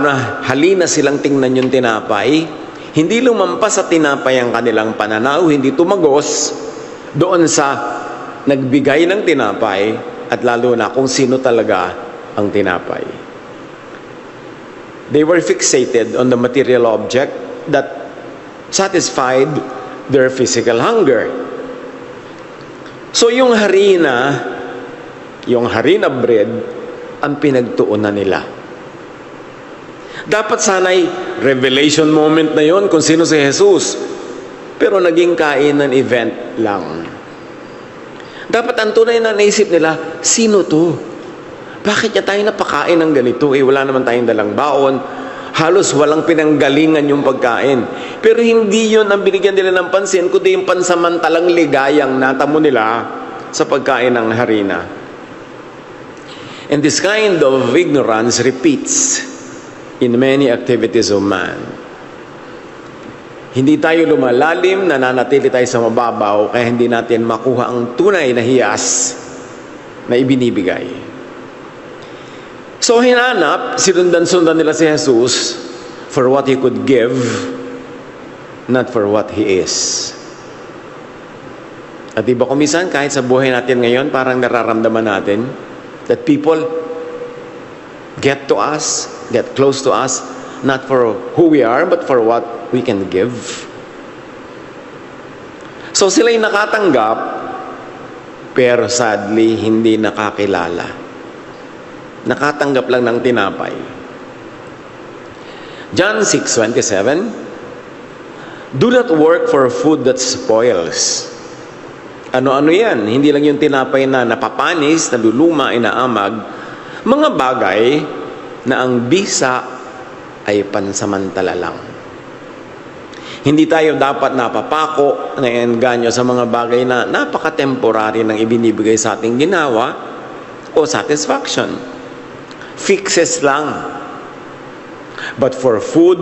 na halina silang tingnan yung tinapay, hindi lumampas sa tinapay ang kanilang pananaw, hindi tumagos doon sa nagbigay ng tinapay at lalo na kung sino talaga ang tinapay. They were fixated on the material object that satisfied their physical hunger. So yung harina bread, ang pinagtuunan nila. Dapat sana'y revelation moment na yon kung sino si Jesus. Pero naging kainan event lang. Dapat ang tunay na naisip nila, sino to? Bakit niya tayo napakain ng ganito? Wala naman tayong dalang baon. Halos walang pinanggalingan yung pagkain. Pero hindi yun ang binigyan nila ng pansin, kundi yung pansamantalang ligayang natamo nila sa pagkain ng harina. And this kind of ignorance repeats in many activities of man. Hindi tayo lumalalim, nananatili tayo sa mababaw, kaya hindi natin makuha ang tunay na hiyas na ibinibigay. So hinanap, sinundan-sundan nila si Jesus for what He could give, not for what He is. At diba kumisan, kahit sa buhay natin ngayon, parang nararamdaman natin that people get to us, get close to us, not for who we are, but for what we can give. So sila'y nakatanggap, pero sadly, hindi nakakilala. Nakatanggap lang ng tinapay. John 6:27, do not work for food that spoils. Ano-ano yan? Hindi lang yung tinapay na napapanis, naluluma, inaamag. Mga bagay na ang bisa ay pansamantala lang. Hindi tayo dapat napapako, naenganyo sa mga bagay na napaka-temporary ng ibinibigay sa ating ginawa o satisfaction. Fixes lang. But for food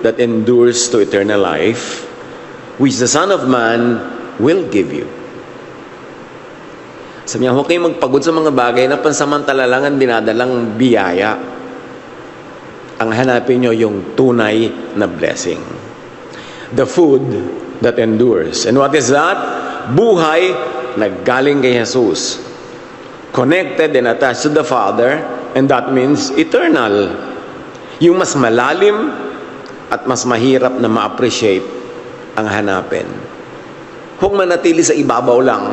that endures to eternal life, which the Son of Man will give you. Sabi niya, huwag kayong magpagod sa mga bagay na pansamantala lang ang dinadalang biyaya. Ang hanapin nyo yung tunay na blessing. The food that endures. And what is that? Buhay na galing kay Jesus. Connected and attached to the Father, and that means eternal. Yung mas malalim at mas mahirap na ma-appreciate ang hanapin. Huwag manatili sa ibabaw lang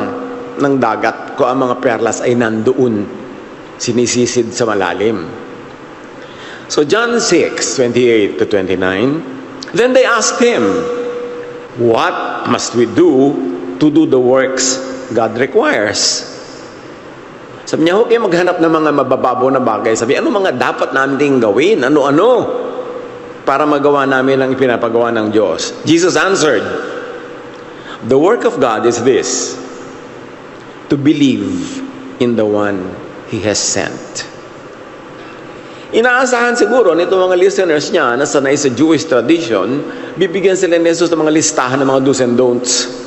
ng dagat kung ang mga perlas ay nandoon, sinisisid sa malalim. So John 6:28-29, then they asked him, what must we do to do the works God requires? Sabi niya, huwag kayo maghanap ng mga mabababaw na bagay. Sabi, ano mga dapat namin gawin? Ano-ano? Para magawa namin ang ipinapagawa ng Diyos. Jesus answered, the work of God is this, to believe in the one He has sent. Inaasahan siguro nito mga listeners niya na sanay sa Jewish tradition, bibigyan sila ni Jesus ng mga listahan ng mga do's and don'ts.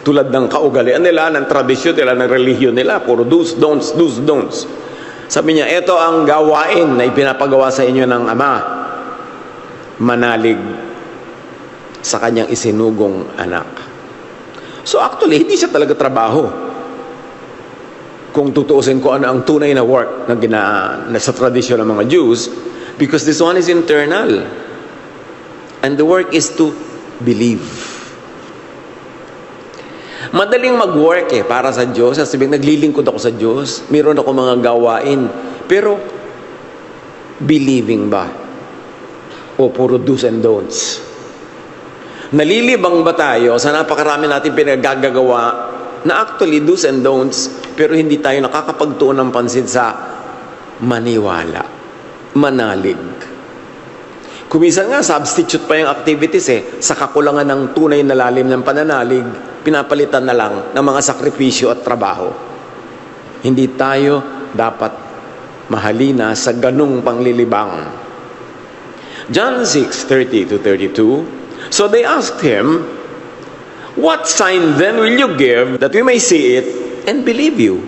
Tulad ng kaugalian nila, ng tradisyon nila, ng relihiyon nila, puro do's, don'ts, do's, don'ts. Sabi niya, ito ang gawain na ipinapagawa sa inyo ng Ama. Manalig sa kanyang isinugong anak. So actually, hindi siya talaga trabaho. Kung tutuusin ko ano ang tunay na work na sa tradisyon ng mga Jews, because this one is internal. And the work is to believe. Madaling mag-work para sa Diyos. Sabihin, naglilingkod ako sa Diyos. Meron ako mga gawain. Pero, believing ba? O puro do's and don'ts? Nalilibang ba tayo sa napakarami natin pinagagagawa na actually do's and don'ts, pero hindi tayo nakakapagtuon ng pansin sa maniwala, manalig. Kumisan nga, substitute pa yung activities sa kakulangan ng tunay na lalim ng pananalig, pinapalitan na lang ng mga sakripisyo at trabaho. Hindi tayo dapat mahalina sa ganung panglilibang. John 6:30-32, so they asked him, what sign then will you give that we may see it and believe you?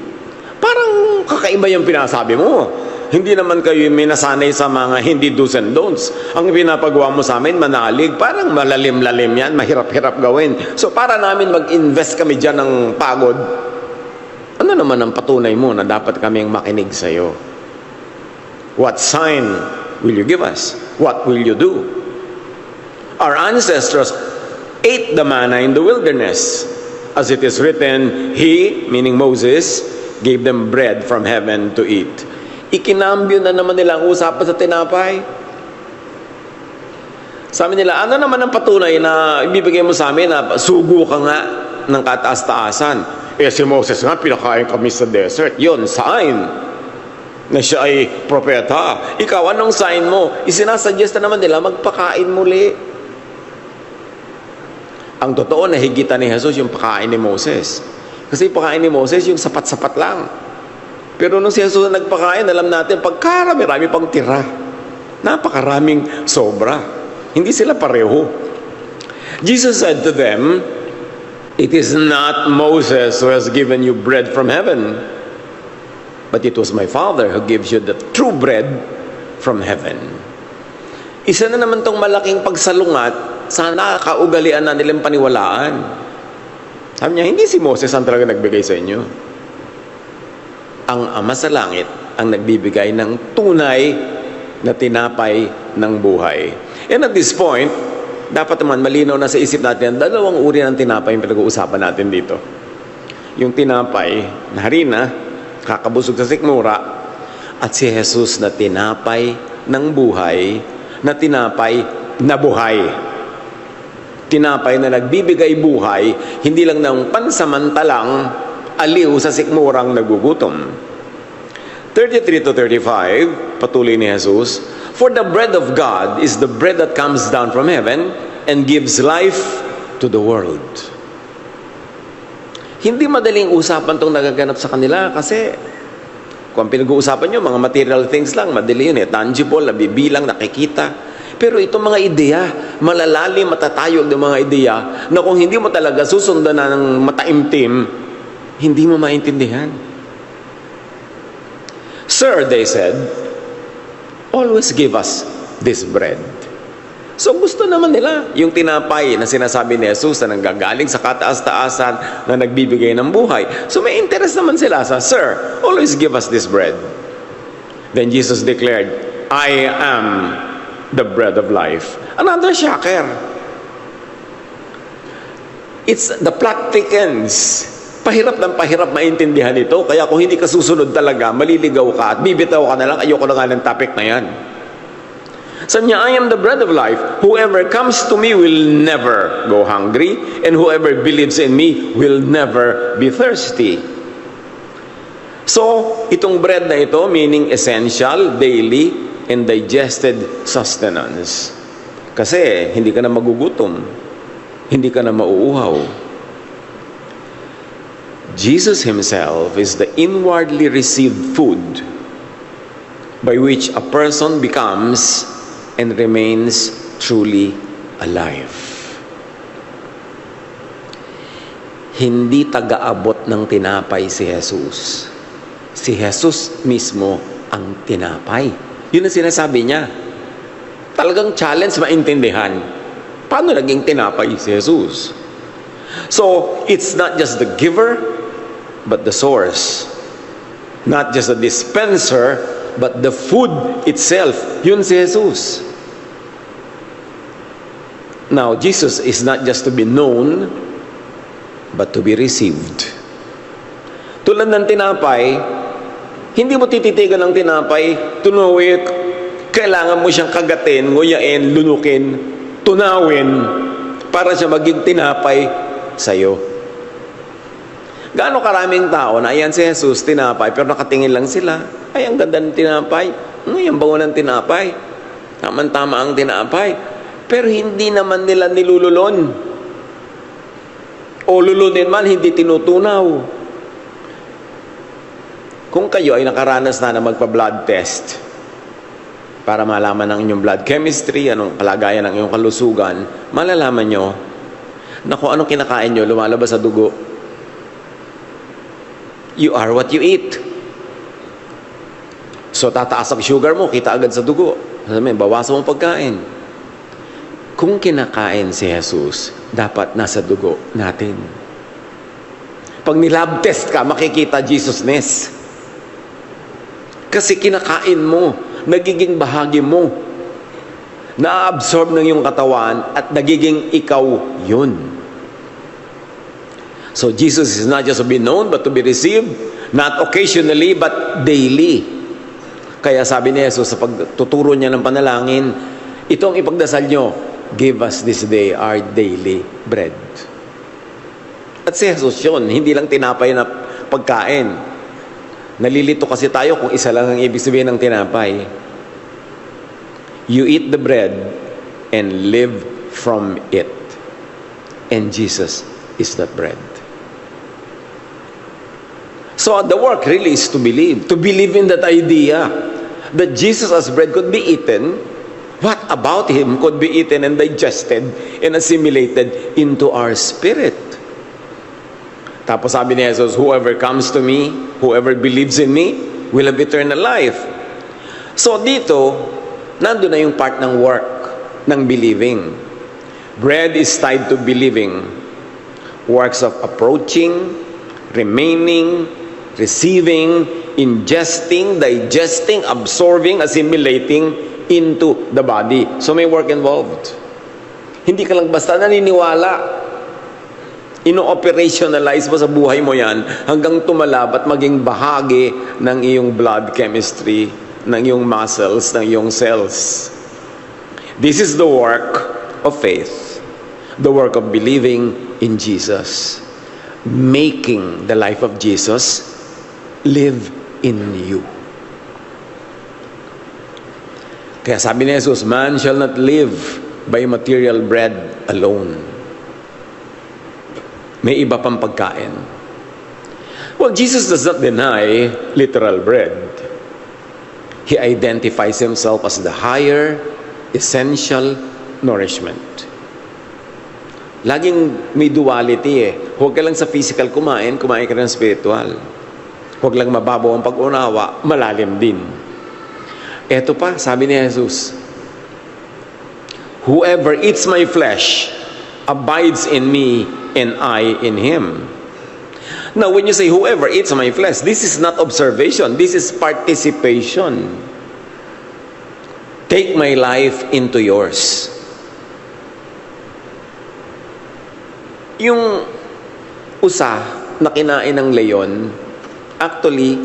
Parang kakaiba yung pinasabi mo. hindi naman kayo minasanay sa mga hindi do's and don'ts. Ang pinapagawa mo sa amin, manalig, parang malalim-lalim yan, mahirap-hirap gawin. So para namin mag-invest kami dyan ng pagod, ano naman ang patunay mo na dapat kaming makinig sa iyo? What sign will you give us? What will you do? Our ancestors ate the manna in the wilderness. As it is written, He, meaning Moses, gave them bread from heaven to eat. Ikinambyo na naman nila ang usapan sa tinapay. Sabi nila, ano naman ang patunay na ibibigay mo sa amin na sugo ka nga ng kataas-taasan? Si Moses nga, pinakain kami sa desert. Yun, sign na siya ay propeta. Ikaw, anong sign mo? Isinasuggest na naman nila, magpakain muli. Ang totoo, nahigitan ni Jesus yung pakain ni Moses. Kasi pakain ni Moses, yung sapat-sapat lang. Pero nung si Jesus nagpakain, alam natin, pagkarami-rami pang tira. Napakaraming sobra. Hindi sila pareho. Jesus said to them, It is not Moses who has given you bread from heaven, but it was my Father who gives you the true bread from heaven. Isa na naman tong malaking pagsalungat sa nakakaugalian na nilang paniwalaan. Sabi niya, hindi si Moses ang talaga nagbigay sa inyo. Ang Ama sa Langit ang nagbibigay ng tunay na tinapay ng buhay. And at this point, dapat naman malinaw na sa isip natin, dalawang uri ng tinapay yung pinag-uusapan natin dito. Yung tinapay na harina, kakabusog sa sikmura, at si Jesus na tinapay ng buhay, na tinapay na buhay. Tinapay na nagbibigay buhay, hindi lang ng pansamantalang aliw sa sikmurang nagugutom. 33 to 35, patuloy ni Jesus, For the bread of God is the bread that comes down from heaven and gives life to the world. Hindi madaling usapan itong nagaganap sa kanila kasi kung pinag-uusapan nyo, mga material things lang, madali yun tangible, nabibilang, nakikita. Pero itong mga ideya, malalalim, matatayog ng mga ideya na kung hindi mo talaga susundan na ng mataimtim, hindi mo maintindihan. Sir, they said, always give us this bread. So gusto naman nila yung tinapay na sinasabi ni Jesus na nanggagaling sa kataas-taasan na nagbibigay ng buhay. So may interest naman sila sa, Sir, always give us this bread. Then Jesus declared, I am the bread of life. Another shocker. It's the plot thickens. Pahirap ng pahirap maintindihan ito. Kaya kung hindi ka susunod talaga, maliligaw ka at bibitaw ka na lang, ayoko na nga ng topic na yan. Sabi niya, I am the bread of life. Whoever comes to me will never go hungry, and whoever believes in me will never be thirsty. So, itong bread na ito, meaning essential, daily, and digested sustenance. Kasi, hindi ka na magugutom. Hindi ka na mauuhaw. Jesus Himself is the inwardly received food by which a person becomes and remains truly alive. Hindi taga-abot ng tinapay si Jesus. Si Jesus mismo ang tinapay. Yun ang sinasabi niya. Talagang challenge maintindihan. Paano naging tinapay si Jesus? So, it's not just the giver, but the source. Not just the dispenser, but the food itself. Yun si Jesus. Now, Jesus is not just to be known, but to be received. Tulad ng tinapay, hindi mo tititigan ng tinapay, tunuwit, kailangan mo siyang kagatin, nguyain, lunukin, tunawin, para siya maging tinapay sa'yo. Gaano karaming tao na ayan si Jesus, tinapay, pero nakatingin lang sila. Ay, ang ganda ng tinapay. Ang bango ng tinapay. Tama-tama ang tinapay. Pero hindi naman nila nilululon. O lulunin man, hindi tinutunaw. Kung kayo ay nakaranas na magpa-blood test para malaman ang inyong blood chemistry, anong kalagayan ng iyong kalusugan, malalaman nyo na kung anong kinakain nyo, lumalabas sa dugo. You are what you eat. So tataas ang sugar mo, kita agad sa dugo. Sabi, bawasan mo pagkain. Kung kinakain si Jesus, dapat nasa dugo natin. Pag nilab test ka, makikita Jesusness. Kasi kinakain mo, nagiging bahagi mo. Na-absorb ng iyong katawan at nagiging ikaw yun. So Jesus is not just to be known but to be received, not occasionally but daily. Kaya sabi ni Jesus sa pagtuturo niya ng panalangin, ito ang ipagdasal nyo, give us this day our daily bread. At si Jesus yun, hindi lang tinapay na pagkain. Nalilito kasi tayo kung isa lang ang ibig sabihin ng tinapay. You eat the bread and live from it. And Jesus is that bread. So the work really is to believe in that idea that Jesus as bread could be eaten. What about Him could be eaten and digested and assimilated into our spirit? Tapos sabi ni Jesus, whoever comes to me, whoever believes in me, will have eternal life. So dito, nandun na yung part ng work, ng believing. Bread is tied to believing. Works of approaching, remaining, receiving, ingesting, digesting, absorbing, assimilating into the body. So may work involved. Hindi ka lang basta naniniwala. Ino-operationalize mo sa buhay mo yan hanggang tumalab at maging bahagi ng iyong blood chemistry, ng iyong muscles, ng iyong cells. This is the work of faith. The work of believing in Jesus. Making the life of Jesus live in you. Kaya sabi ni Jesus, man shall not live by material bread alone. May iba pang pagkain. Well, Jesus does not deny literal bread. He identifies Himself as the higher, essential nourishment. Laging may duality eh. Huwag ka lang sa physical kumain ka ng spiritual. Huwag lang mababaw ang pag-unawa, malalim din. Eto pa, sabi ni Jesus, whoever eats my flesh abides in me and I in him. Now, when you say whoever eats my flesh, this is not observation, this is participation. Take my life into yours. Yung usa na kinain ng leon, actually,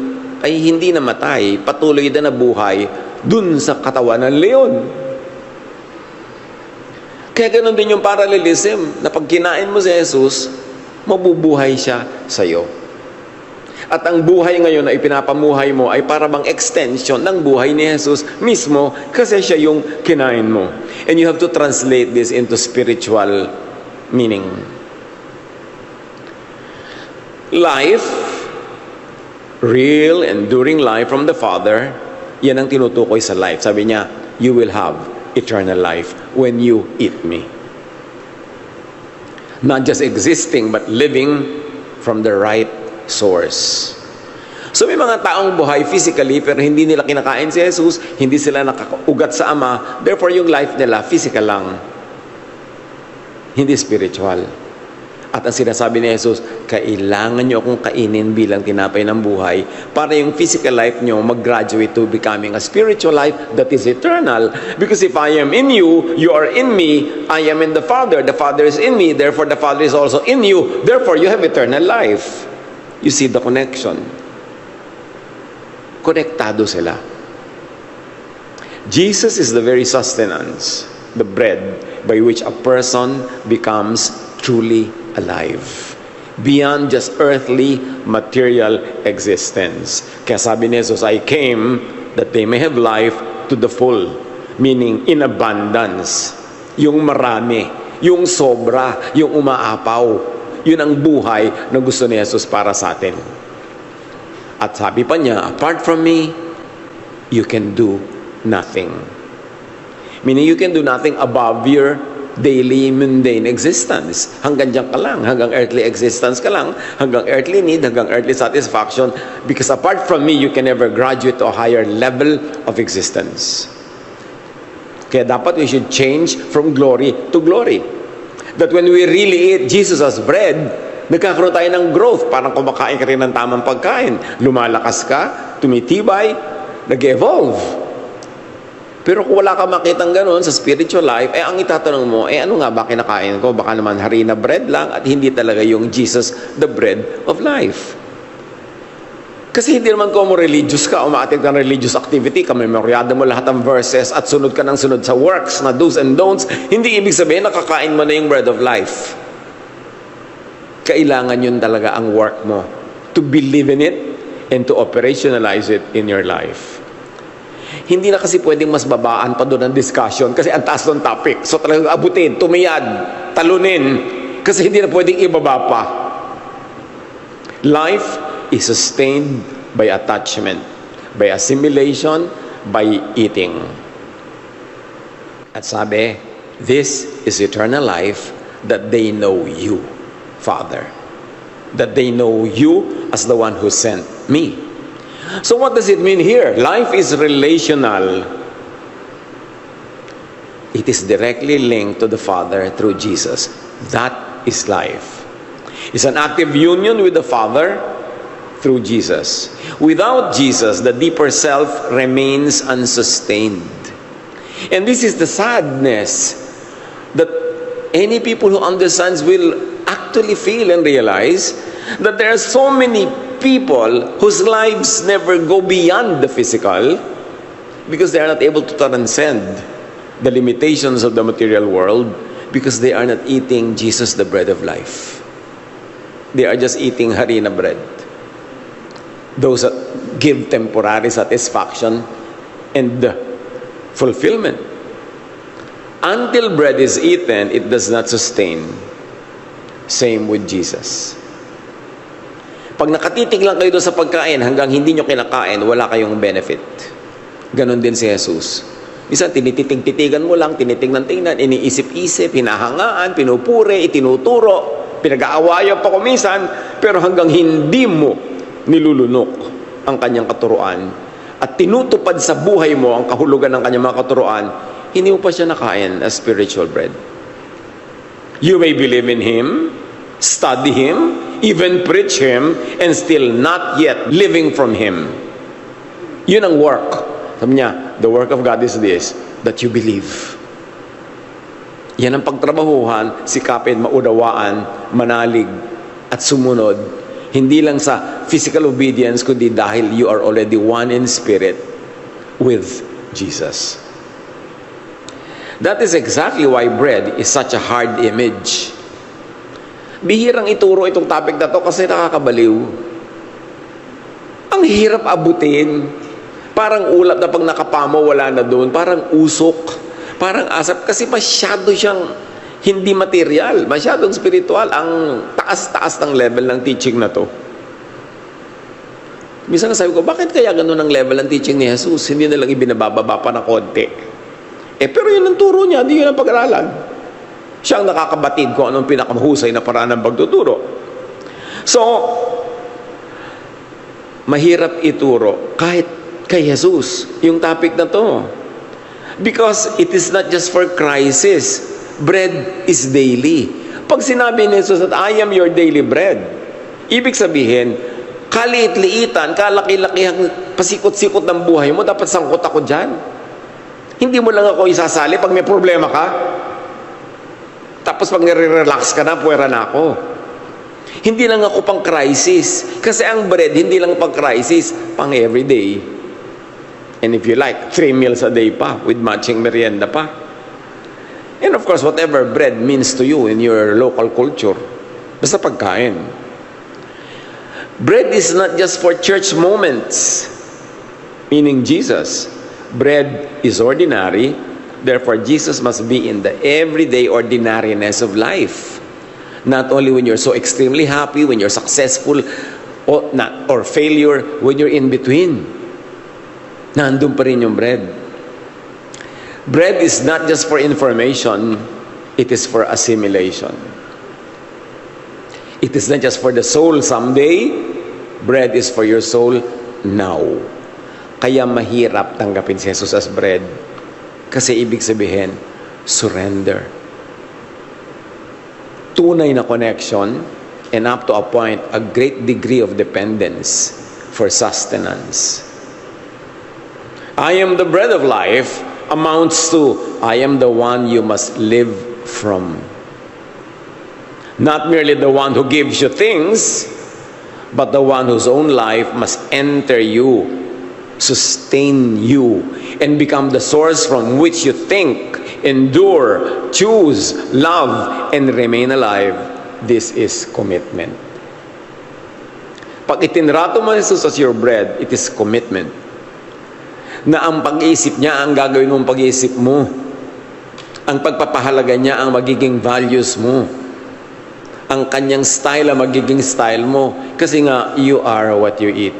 ay hindi namatay, patuloy na nabuhay dun sa katawan ng leon. Kaya ganun din yung parallelism, na pag kinain mo si Jesus, mabubuhay siya sa'yo. At ang buhay ngayon na ipinapamuhay mo ay para bang extension ng buhay ni Jesus mismo kasi siya yung kinain mo. And you have to translate this into spiritual meaning. Life, real, enduring life from the Father, yan ang tinutukoy sa life. Sabi niya, you will have eternal life when you eat me. Not just existing, but living from the right source. So may mga taong buhay physically, pero hindi nila kinakain si Jesus, hindi sila nakaugat sa Ama, therefore yung life nila physical lang. Hindi spiritual. At ang sinasabi ni Jesus, kailangan nyo akong kainin bilang tinapay ng buhay para yung physical life nyo mag-graduate to becoming a spiritual life that is eternal. Because if I am in you, you are in me, I am in the Father is in me, therefore the Father is also in you, therefore you have eternal life. You see the connection. Konektado sila. Jesus is the very sustenance, the bread by which a person becomes truly alive. Beyond just earthly, material existence. Kaya sabi ni Jesus, I came that they may have life to the full. Meaning, in abundance. Yung marami, yung sobra, yung umaapaw. Yun ang buhay na gusto ni Jesus para sa atin. At sabi pa niya, apart from me, you can do nothing. Meaning, you can do nothing above your daily mundane existence. Hanggang dyan ka lang, hanggang earthly existence ka lang, hanggang earthly need, hanggang earthly satisfaction, because apart from me, you can never graduate to a higher level of existence. Kaya dapat we should change from glory to glory. That when we really eat Jesus as bread, nagkakaroon tayo ng growth. Parang kumakain ka rin ng tamang pagkain. Lumalakas ka, tumitibay, nag-evolve. Pero kung wala ka makitang ganun sa spiritual life, ang itatanong mo, ano nga ba kinakain ko? Baka naman harina bread lang at hindi talaga yung Jesus, the bread of life. Kasi hindi naman kung religious ka, umaatig ng religious activity, kamemoryado mo lahat ng verses at sunod ka ng sunod sa works na do's and don'ts, hindi ibig sabihin nakakain mo na yung bread of life. Kailangan yun talaga ang work mo, to believe in it and to operationalize it in your life. Hindi na kasi pwedeng mas babaan pa doon ang discussion kasi ang taas ng topic. So talagang abutin, tumiyad, talunin, kasi hindi na pwedeng ibaba pa. Life is sustained by attachment, by assimilation, by eating. At sabi, this is eternal life, that they know you, Father. That they know you as the one who sent me. So what does it mean here? Life is relational. It is directly linked to the Father through Jesus. That is life. It's an active union with the Father through Jesus. Without Jesus, the deeper self remains unsustained. And this is the sadness that any people who understands will actually feel and realize that there are so many people whose lives never go beyond the physical because they are not able to transcend the limitations of the material world because they are not eating Jesus, the bread of life. They are just eating harina bread. Those that give temporary satisfaction and fulfillment. Until bread is eaten, it does not sustain. Same with Jesus. Pag nakatitig lang kayo doon sa pagkain hanggang hindi nyo kinakain, wala kayong benefit. Ganon din si Jesus. Minsan tinititig-titigan mo lang, tinitingnan-tingnan, iniisip-isip, hinahangaan, pinupuri, itinuturo, pinag-aawayan pa kumisan, pero hanggang hindi mo nilulunok ang kanyang katuruan at tinutupad sa buhay mo ang kahulugan ng kanyang mga katuruan, hindi mo pa siya nakain as spiritual bread. You may believe in Him, study Him, even preach Him, and still not yet living from Him. Yun ang work. Sabi niya, the work of God is this, that you believe. Yan ang pagtrabahuhan, sikapin, maunawaan, manalig, at sumunod. Hindi lang sa physical obedience, kundi dahil you are already one in spirit with Jesus. That is exactly why bread is such a hard image. Bihirang ituro itong topic na to kasi nakakabaliw. Ang hirap abutin. Parang ulap na pag nakapamo, wala na doon. Parang usok. Parang asap. Kasi masyado siyang hindi material. Masyadong spiritual. Ang taas-taas ng level ng teaching na to. Minsan sabi ko, bakit kaya ganun ang level ng teaching ni Jesus? Hindi na lang ibinabababa pa na konti. Pero yun ang turo niya. Hindi yun ang pag-aralan. Siyang nakakabatid kung anong pinakamahusay na paraan ng pagtuturo. So, mahirap ituro kahit kay Jesus yung topic na to. Because it is not just for crisis. Bread is daily. Pag sinabi ni Jesus that I am your daily bread, ibig sabihin, kaliit-liitan, kalaki-lakihang pasikot-sikot ng buhay mo, dapat sangkot ako dyan. Hindi mo lang ako isasali pag may problema ka. Tapos pag nire-relax ka na, puwera na ako. Hindi lang ako pang crisis. Kasi ang bread, hindi lang pang crisis, pang everyday. And if you like, 3 meals a day pa, with matching merienda pa. And of course, whatever bread means to you in your local culture. Basta pagkain. Bread is not just for church moments, meaning Jesus. Bread is ordinary. Therefore, Jesus must be in the everyday ordinariness of life. Not only when you're so extremely happy, when you're successful, or failure, when you're in between. Nandun pa rin yung bread. Bread is not just for information. It is for assimilation. It is not just for the soul someday. Bread is for your soul now. Kaya mahirap tanggapin si Jesus as bread. Kasi ibig sabihin, surrender. Tunay na connection, and up to a point, a great degree of dependence for sustenance. I am the bread of life amounts to, I am the one you must live from. Not merely the one who gives you things, but the one whose own life must enter you, sustain you, and become the source from which you think, endure, choose, love, and remain alive. This is commitment. Pag itinrato mo Jesus as your bread, it is commitment. Na ang pag-iisip niya ang gagawin mong pag-iisip mo. Ang pagpapahalaga niya ang magiging values mo. Ang kanyang style ang magiging style mo. Kasi nga, you are what you eat.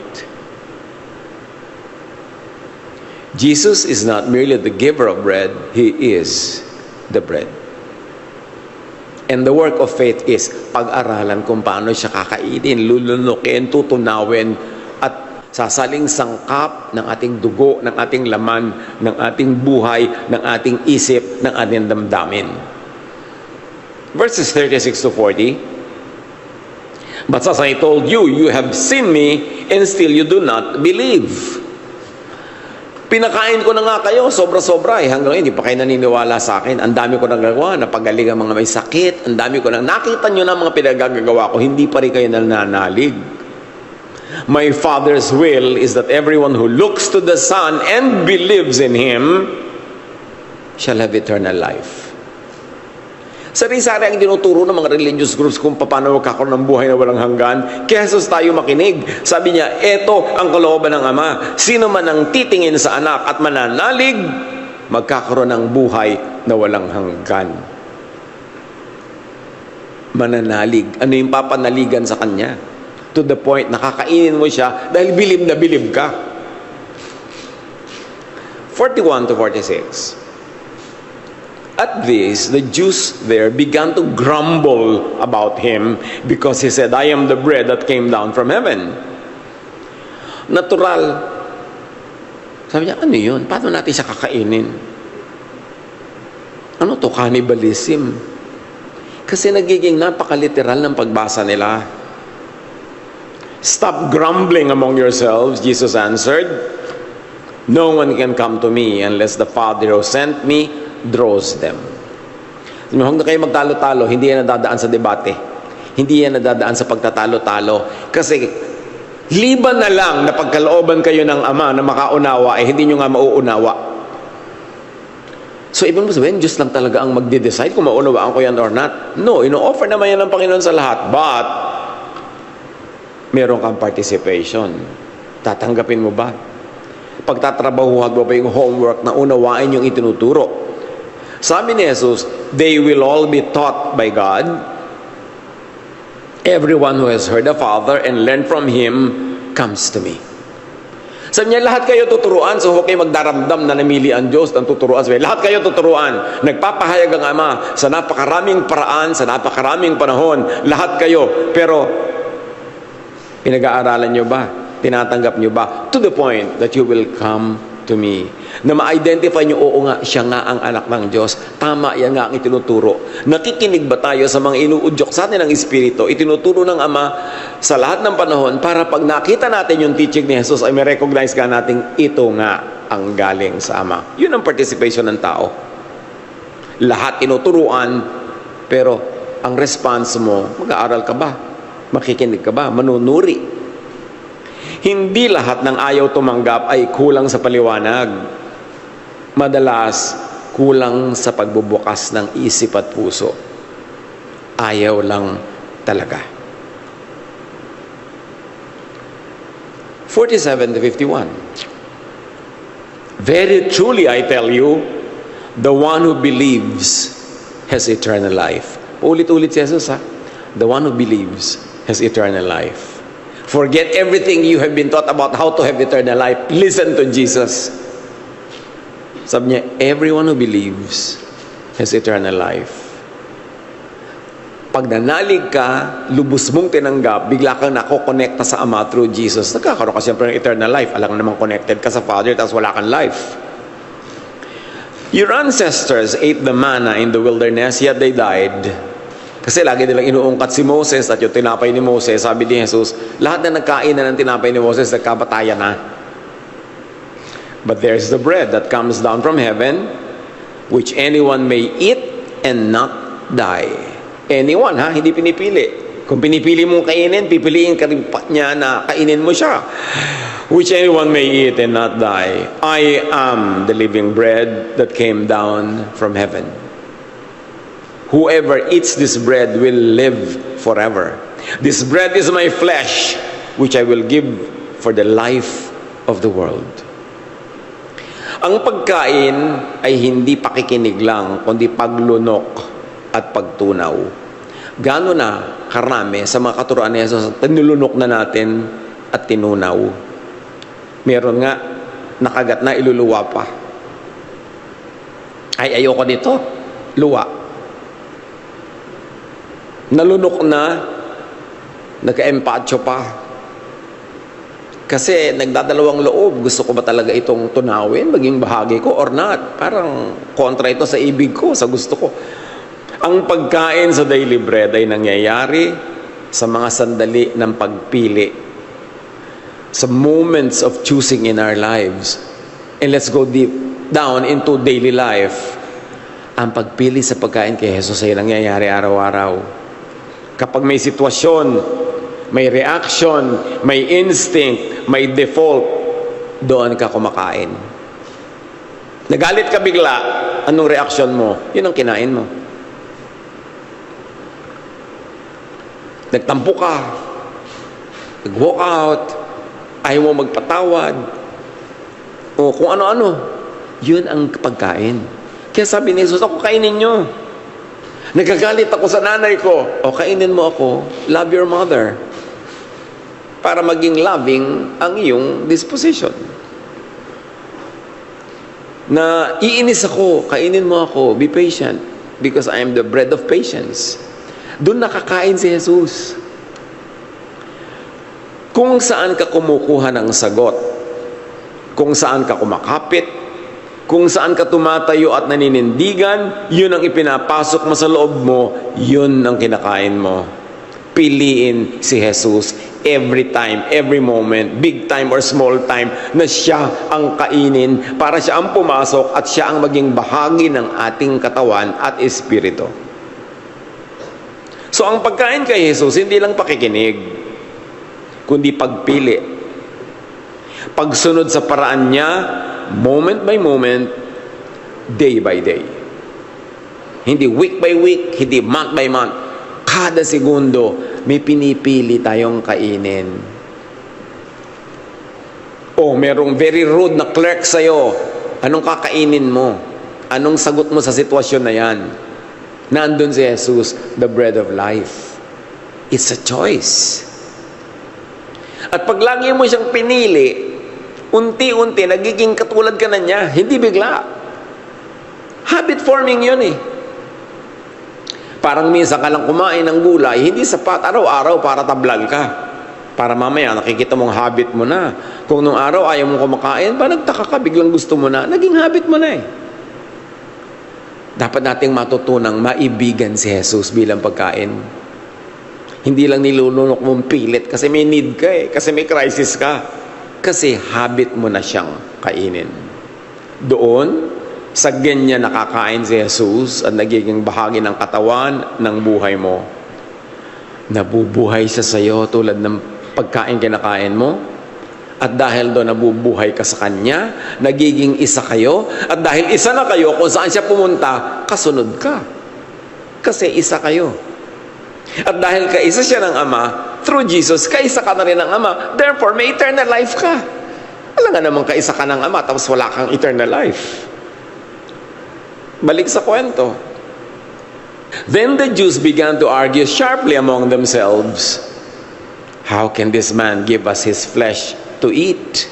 Jesus is not merely the giver of bread, He is the bread. And the work of faith is pag-aralan kung paano siya kakainin, lulunukin, tutunawin, at sasaling sangkap ng ating dugo, ng ating laman, ng ating buhay, ng ating isip, ng ating damdamin. Verses 36 to 40, but as I told you, you have seen me, and still you do not believe. Pinakain ko na nga kayo, sobra-sobra eh. Hanggang ngayon, hindi pa kayo naniniwala sa akin. Ang dami ko nagagawa, napagaling ang mga may sakit. Ang dami ko na, nakita nyo na mga pinagagagawa ko, hindi pa rin kayo nananalig. My Father's will is that everyone who looks to the Son and believes in Him shall have eternal life. Sari-sari ang tinuturo ng mga religious groups kung paano magkakaroon ng buhay na walang hanggan. Kaya Jesus tayo makinig. Sabi niya, eto ang kalooban ng Ama. Sino man ang titingin sa anak at mananalig, magkakaroon ng buhay na walang hanggan. Mananalig. Ano yung papanaligan sa kanya? To the point, nakakainin mo siya dahil bilib na bilib ka. 41 to 46. At this, the Jews there began to grumble about him because he said, I am the bread that came down from heaven. Natural. Sabi niya, ano yun? Paano natin siya kakainin? Ano to? Cannibalism. Kasi nagiging napakaliteral ng pagbasa nila. Stop grumbling among yourselves, Jesus answered. No one can come to me unless the Father who sent me draws them. Huwag na kayo magtalo-talo, hindi yan nadadaan sa debate. Hindi yan nadadaan sa pagtatalo-talo. Kasi liban na lang na pagkalooban kayo ng Ama na makaunawa, hindi nyo nga mauunawa. So, ibig mo sabihin, Diyos lang talaga ang magde-decide kung maunawaan ko yan or not. No, ino-offer naman yan ng Panginoon sa lahat. But, meron kang participation. Tatanggapin mo ba? Pagtatrabahuhan mo ba yung homework na unawain yung itinuturo? Sabi ni Jesus, they will all be taught by God. Everyone who has heard the Father and learned from Him comes to me. Sabi niya, lahat kayo tuturuan, so huwag kayo magdaramdam na namili ang Diyos ng tuturuan. Sabi, lahat kayo tuturuan. Nagpapahayag ang Ama sa napakaraming paraan, sa napakaraming panahon. Lahat kayo. Pero, pinag-aaralan nyo ba? Tinatanggap nyo ba? To the point that you will come to me. Na ma-identify nyo, oo nga, siya nga ang anak ng Diyos. Tama, yan nga ang itinuturo. Nakikinig ba tayo sa mga inuudyok sa atin ng Espiritu? Itinuturo ng Ama sa lahat ng panahon para pag nakita natin yung teaching ni Jesus ay may recognize ka natin, ito nga ang galing sa Ama. Yun ang participation ng tao. Lahat tinuturuan, pero ang response mo, mag-aaral ka ba? Makikinig ka ba? Manunuri. Hindi lahat ng ayaw tumanggap ay kulang sa paliwanag. Madalas, kulang sa pagbubukas ng isip at puso. Ayaw lang talaga. 47 to 51. Very truly, I tell you, the one who believes has eternal life. Ulit-ulit si Jesus, ha? The one who believes has eternal life. Forget everything you have been taught about how to have eternal life. Listen to Jesus. Sabi niya, everyone who believes has eternal life. Pag nanalig ka, lubos mong tinanggap, bigla kang nakokonekta sa Ama through Jesus. Nagkakaroon ka siyempre ng eternal life. Alam naman connected ka sa Father, tapos wala kang life. Your ancestors ate the manna in the wilderness, yet they died. Kasi lagi nilang inuungkat si Moses at yung tinapay ni Moses, sabi ni Jesus, lahat na nagkain na ng tinapay ni Moses, nagkabatayan na. But there's the bread that comes down from heaven, which anyone may eat and not die. Anyone, ha? Hindi pinipili. Kung pinipili mong kainin, pipiliin ka rin niya na kainin mo siya. Which anyone may eat and not die. I am the living bread that came down from heaven. Whoever eats this bread will live forever. This bread is my flesh, which I will give for the life of the world. Ang pagkain ay hindi pakikinig lang, kundi paglunok at pagtunaw. Gano'n na karami sa mga katuruan ni Jesus, tinulunok na natin at tinunaw. Meron nga, nakagat na, iluluwa pa. Ay, ayoko dito. Luwa. Nalunok na, nagka-empacho pa. Kasi nagdadalawang loob, gusto ko ba talaga itong tunawin, maging bahagi ko or not? Parang kontra ito sa ibig ko, sa gusto ko. Ang pagkain sa daily bread ay nangyayari sa mga sandali ng pagpili, sa moments of choosing in our lives. And let's go deep down into daily life. Ang pagpili sa pagkain kay Jesus ay nangyayari araw-araw. Kapag may sitwasyon, may reaction, may instinct, may default, doon ka kumakain. Nagalit ka bigla, anong reaction mo? Yun ang kinain mo. Nagtampo ka, nag-walk out, ayaw mo magpatawad, o kung ano-ano, yun ang pagkain. Kaya sabi ni Jesus, ako kainin nyo. Nagagalit ako sa nanay ko, o kainin mo ako, love your mother. Para maging loving ang iyong disposition. Na iinis ako, kainin mo ako, be patient, because I am the bread of patience. Doon nakakain si Jesus. Kung saan ka kumukuha ng sagot, kung saan ka kumakapit, kung saan ka tumatayo at naninindigan, yun ang ipinapasok mo sa loob mo, yun ang kinakain mo. Piliin si Jesus every time, every moment, big time or small time, na siya ang kainin para siya ang pumasok at siya ang maging bahagi ng ating katawan at espiritu. So, ang pagkain kay Jesus, hindi lang pakikinig, kundi pagpili. Pagsunod sa paraan niya, moment by moment, day by day. Hindi week by week, hindi month by month. Kada segundo, may pinipili tayong kainin. O, merong very rude na clerk sa'yo. Anong kakainin mo? Anong sagot mo sa sitwasyon na yan? Nandun si Jesus, the bread of life. It's a choice. At pag lagi mo siyang pinili, unti-unti, nagiging katulad ka na niya. Hindi bigla. Habit forming yun eh. Parang minsan ka lang kumain ng gulay, hindi sapat araw-araw para tablag ka. Para mamaya, nakikita mong habit mo na. Kung nung araw ayaw mong kumakain, ba nagtaka ka, biglang gusto mo na, naging habit mo na eh. Dapat nating matutunang maibigan si Jesus bilang pagkain. Hindi lang nilulunok mong pilit kasi may need ka eh, kasi may crisis ka. Kasi habit mo na siyang kainin. Doon, sa ganyan nakakain si Jesus at nagiging bahagi ng katawan ng buhay mo. Nabubuhay siya sa iyo tulad ng pagkain kinakain mo. At dahil doon nabubuhay ka sa Kanya, nagiging isa kayo. At dahil isa na kayo, kung saan siya pumunta, kasunod ka. Kasi isa kayo. At dahil kaisa siya ng Ama, through Jesus, kaisa ka na rin ng Ama. Therefore, may eternal life ka. Alam nga naman kaisa ka ng Ama, tapos wala kang eternal life. Balik sa kwento. Then the Jews began to argue sharply among themselves, how can this man give us his flesh to eat?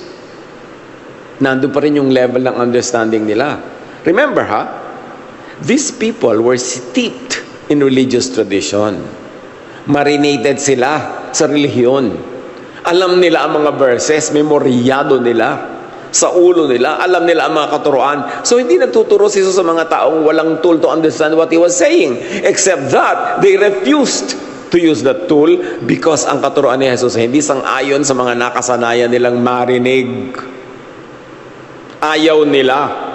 Nandun pa rin yung level ng understanding nila. Remember these people were steeped in religious tradition. Marinated sila sa relihiyon. Alam nila ang mga verses, memoryado nila sa ulo nila, alam nila ang mga katuruan. So hindi nagtuturo si Jesus sa mga taong walang tool to understand what He was saying. Except that, they refused to use that tool because ang katuruan ni Jesus hindi sang-ayon sa mga nakasanayan nilang marinig. Ayaw nila.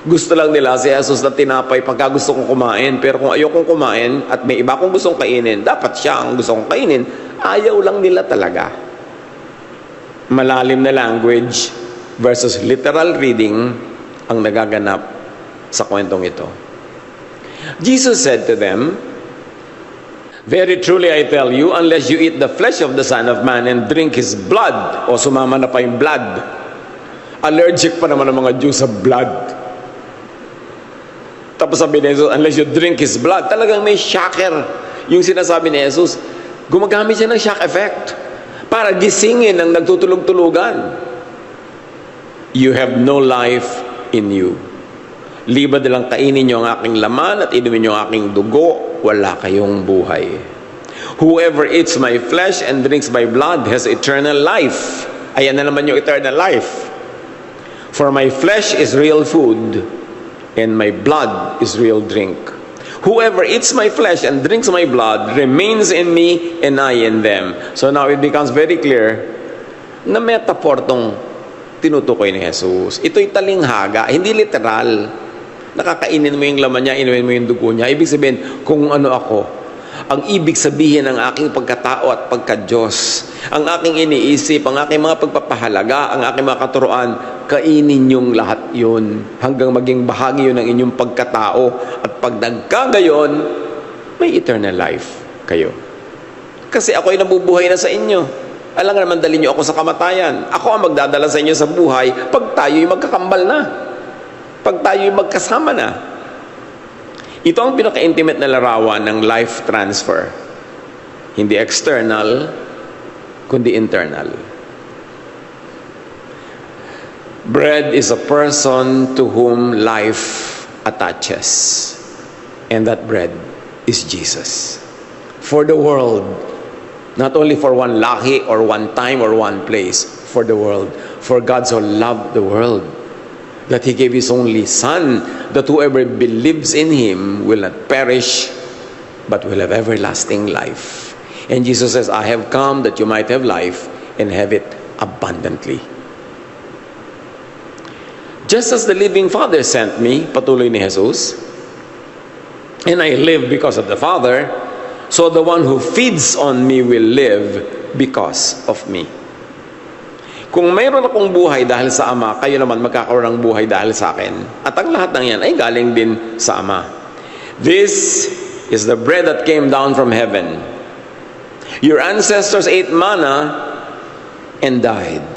Gusto lang nila si Jesus na tinapay pagka gusto kong kumain. Pero kung ayaw kong kumain at may iba kong gustong kainin, dapat siya ang gusto kong kainin. Ayaw lang nila talaga. Malalim na language versus literal reading ang nagaganap sa kwentong ito. Jesus said to them, "Very truly I tell you, unless you eat the flesh of the Son of Man and drink His blood," o sumama na pa yung blood. Allergic pa naman ang mga Jews sa blood. Tapos sabi ni Jesus, unless you drink His blood, talagang may shocker. Yung sinasabi ni Jesus, gumagamit siya ng shock effect para gisingin ang nagtutulog-tulugan. You have no life in you. Liba nilang kainin niyo ang aking laman at inumin niyo ang aking dugo, wala kayong buhay. Whoever eats my flesh and drinks my blood has eternal life. Ayan na naman yung eternal life. For my flesh is real food, and my blood is real drink. Whoever eats my flesh and drinks my blood remains in me and I in them. So now it becomes very clear na metaphor tong tinutukoy ni Jesus. Ito'y talinghaga, hindi literal. Nakakainin mo yung laman niya, inumin mo yung dugo niya. Ibig sabihin, kung ano ako, ang ibig sabihin ng aking pagkatao at pagka-Diyos, ang aking iniisip, ang aking mga pagpapahalaga, ang aking mga katuruan, kainin niyong lahat yun hanggang maging bahagi yun ng inyong pagkatao. At pag nagkagayon, may eternal life kayo. Kasi ako'y nabubuhay na sa inyo. Alam nga naman, dali niyo ako sa kamatayan. Ako ang magdadala sa inyo sa buhay pag tayo'y magkakambal na. Pag tayo'y magkasama na. Ito ang pinaka-intimate na larawan ng life transfer. Hindi external, kundi internal. Bread is a person to whom life attaches. And that bread is Jesus. For the world, not only for one lahi or one time or one place, for the world. For God so loved the world that He gave His only Son, that whoever believes in Him will not perish, but will have everlasting life. And Jesus says, I have come that you might have life and have it abundantly. Just as the living Father sent me, patuloy ni Jesus, and I live because of the Father, so the one who feeds on me will live because of me. Kung mayroon akong buhay dahil sa Ama, kayo naman magkakaroon ng buhay dahil sa akin. At ang lahat ng yan ay galing din sa Ama. This is the bread that came down from heaven. Your ancestors ate manna and died.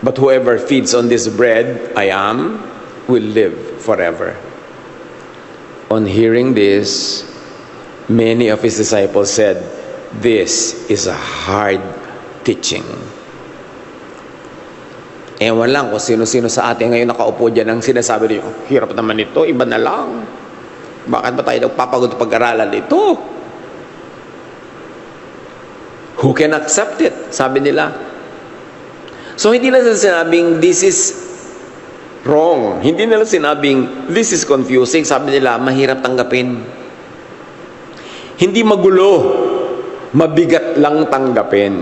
But whoever feeds on this bread I am will live forever. On hearing this, many of His disciples said, this is a hard teaching. Ewan lang kung sino-sino sa atin ngayon nakaupo dyan ang sinasabi niyo, hirap naman ito, iba na lang. Bakit ba tayo nagpapagod pag-aralan ito? Who can accept it? Sabi nila. So hindi nila sinabing this is wrong. Hindi nila sinabing this is confusing. Sabi nila, mahirap tanggapin. Hindi magulo. Mabigat lang tanggapin.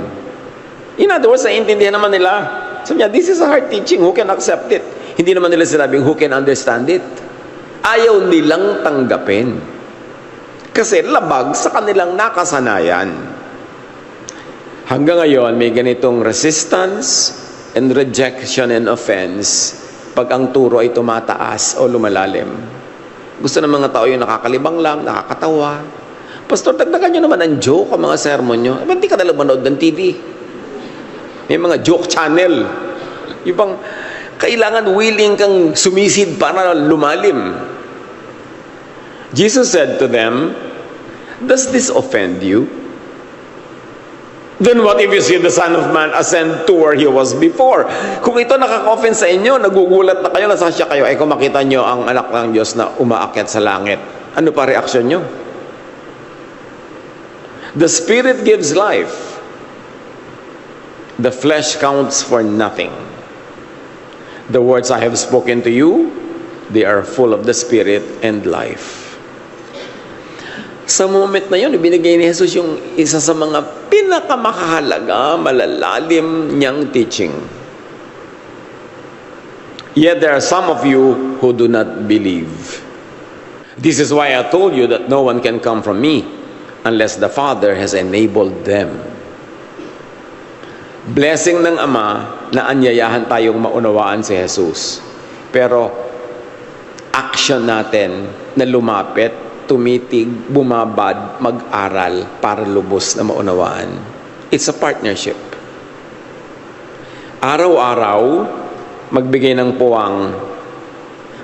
In other words, naiintindihan naman nila. Sabi niya, this is a hard teaching. Who can accept it? Hindi naman nila sinabing, who can understand it? Ayaw nilang tanggapin. Kasi labag sa kanilang nakasanayan. Hanggang ngayon, may ganitong resistance and rejection and offense pag ang turo ay tumataas o lumalalim. Gusto ng mga tao yung nakakalibang lang, nakakatawa. Pastor, dagdagan nyo naman ang joke ang mga sermon nyo. Ba't di ka nalang manood ng TV? May mga joke channel. Ibang kailangan willing kang sumisid para lumalim. Jesus said to them, does this offend you? Then what if you see the Son of Man ascend to where He was before? Kung ito nakaka-offend sa inyo, nagugulat na kayo, nasasya kayo, ay kung makita nyo ang anak ng Diyos na umaakyat sa langit Ano pa reaksyon nyo? The Spirit gives life. The flesh counts for nothing. The words I have spoken to you, they are full of the Spirit and life. Sa moment na yun, ibinigay ni Jesus yung isa sa mga pinakamahalaga, malalalim niyang teaching. Yet there are some of you who do not believe. This is why I told you that no one can come from me unless the Father has enabled them. Blessing ng Ama na anyayahan tayong maunawaan si Jesus. Pero action natin na lumapit, tumitig, bumabad, mag-aral para lubos na maunawaan. It's a partnership. Araw-araw, magbigay ng puwang,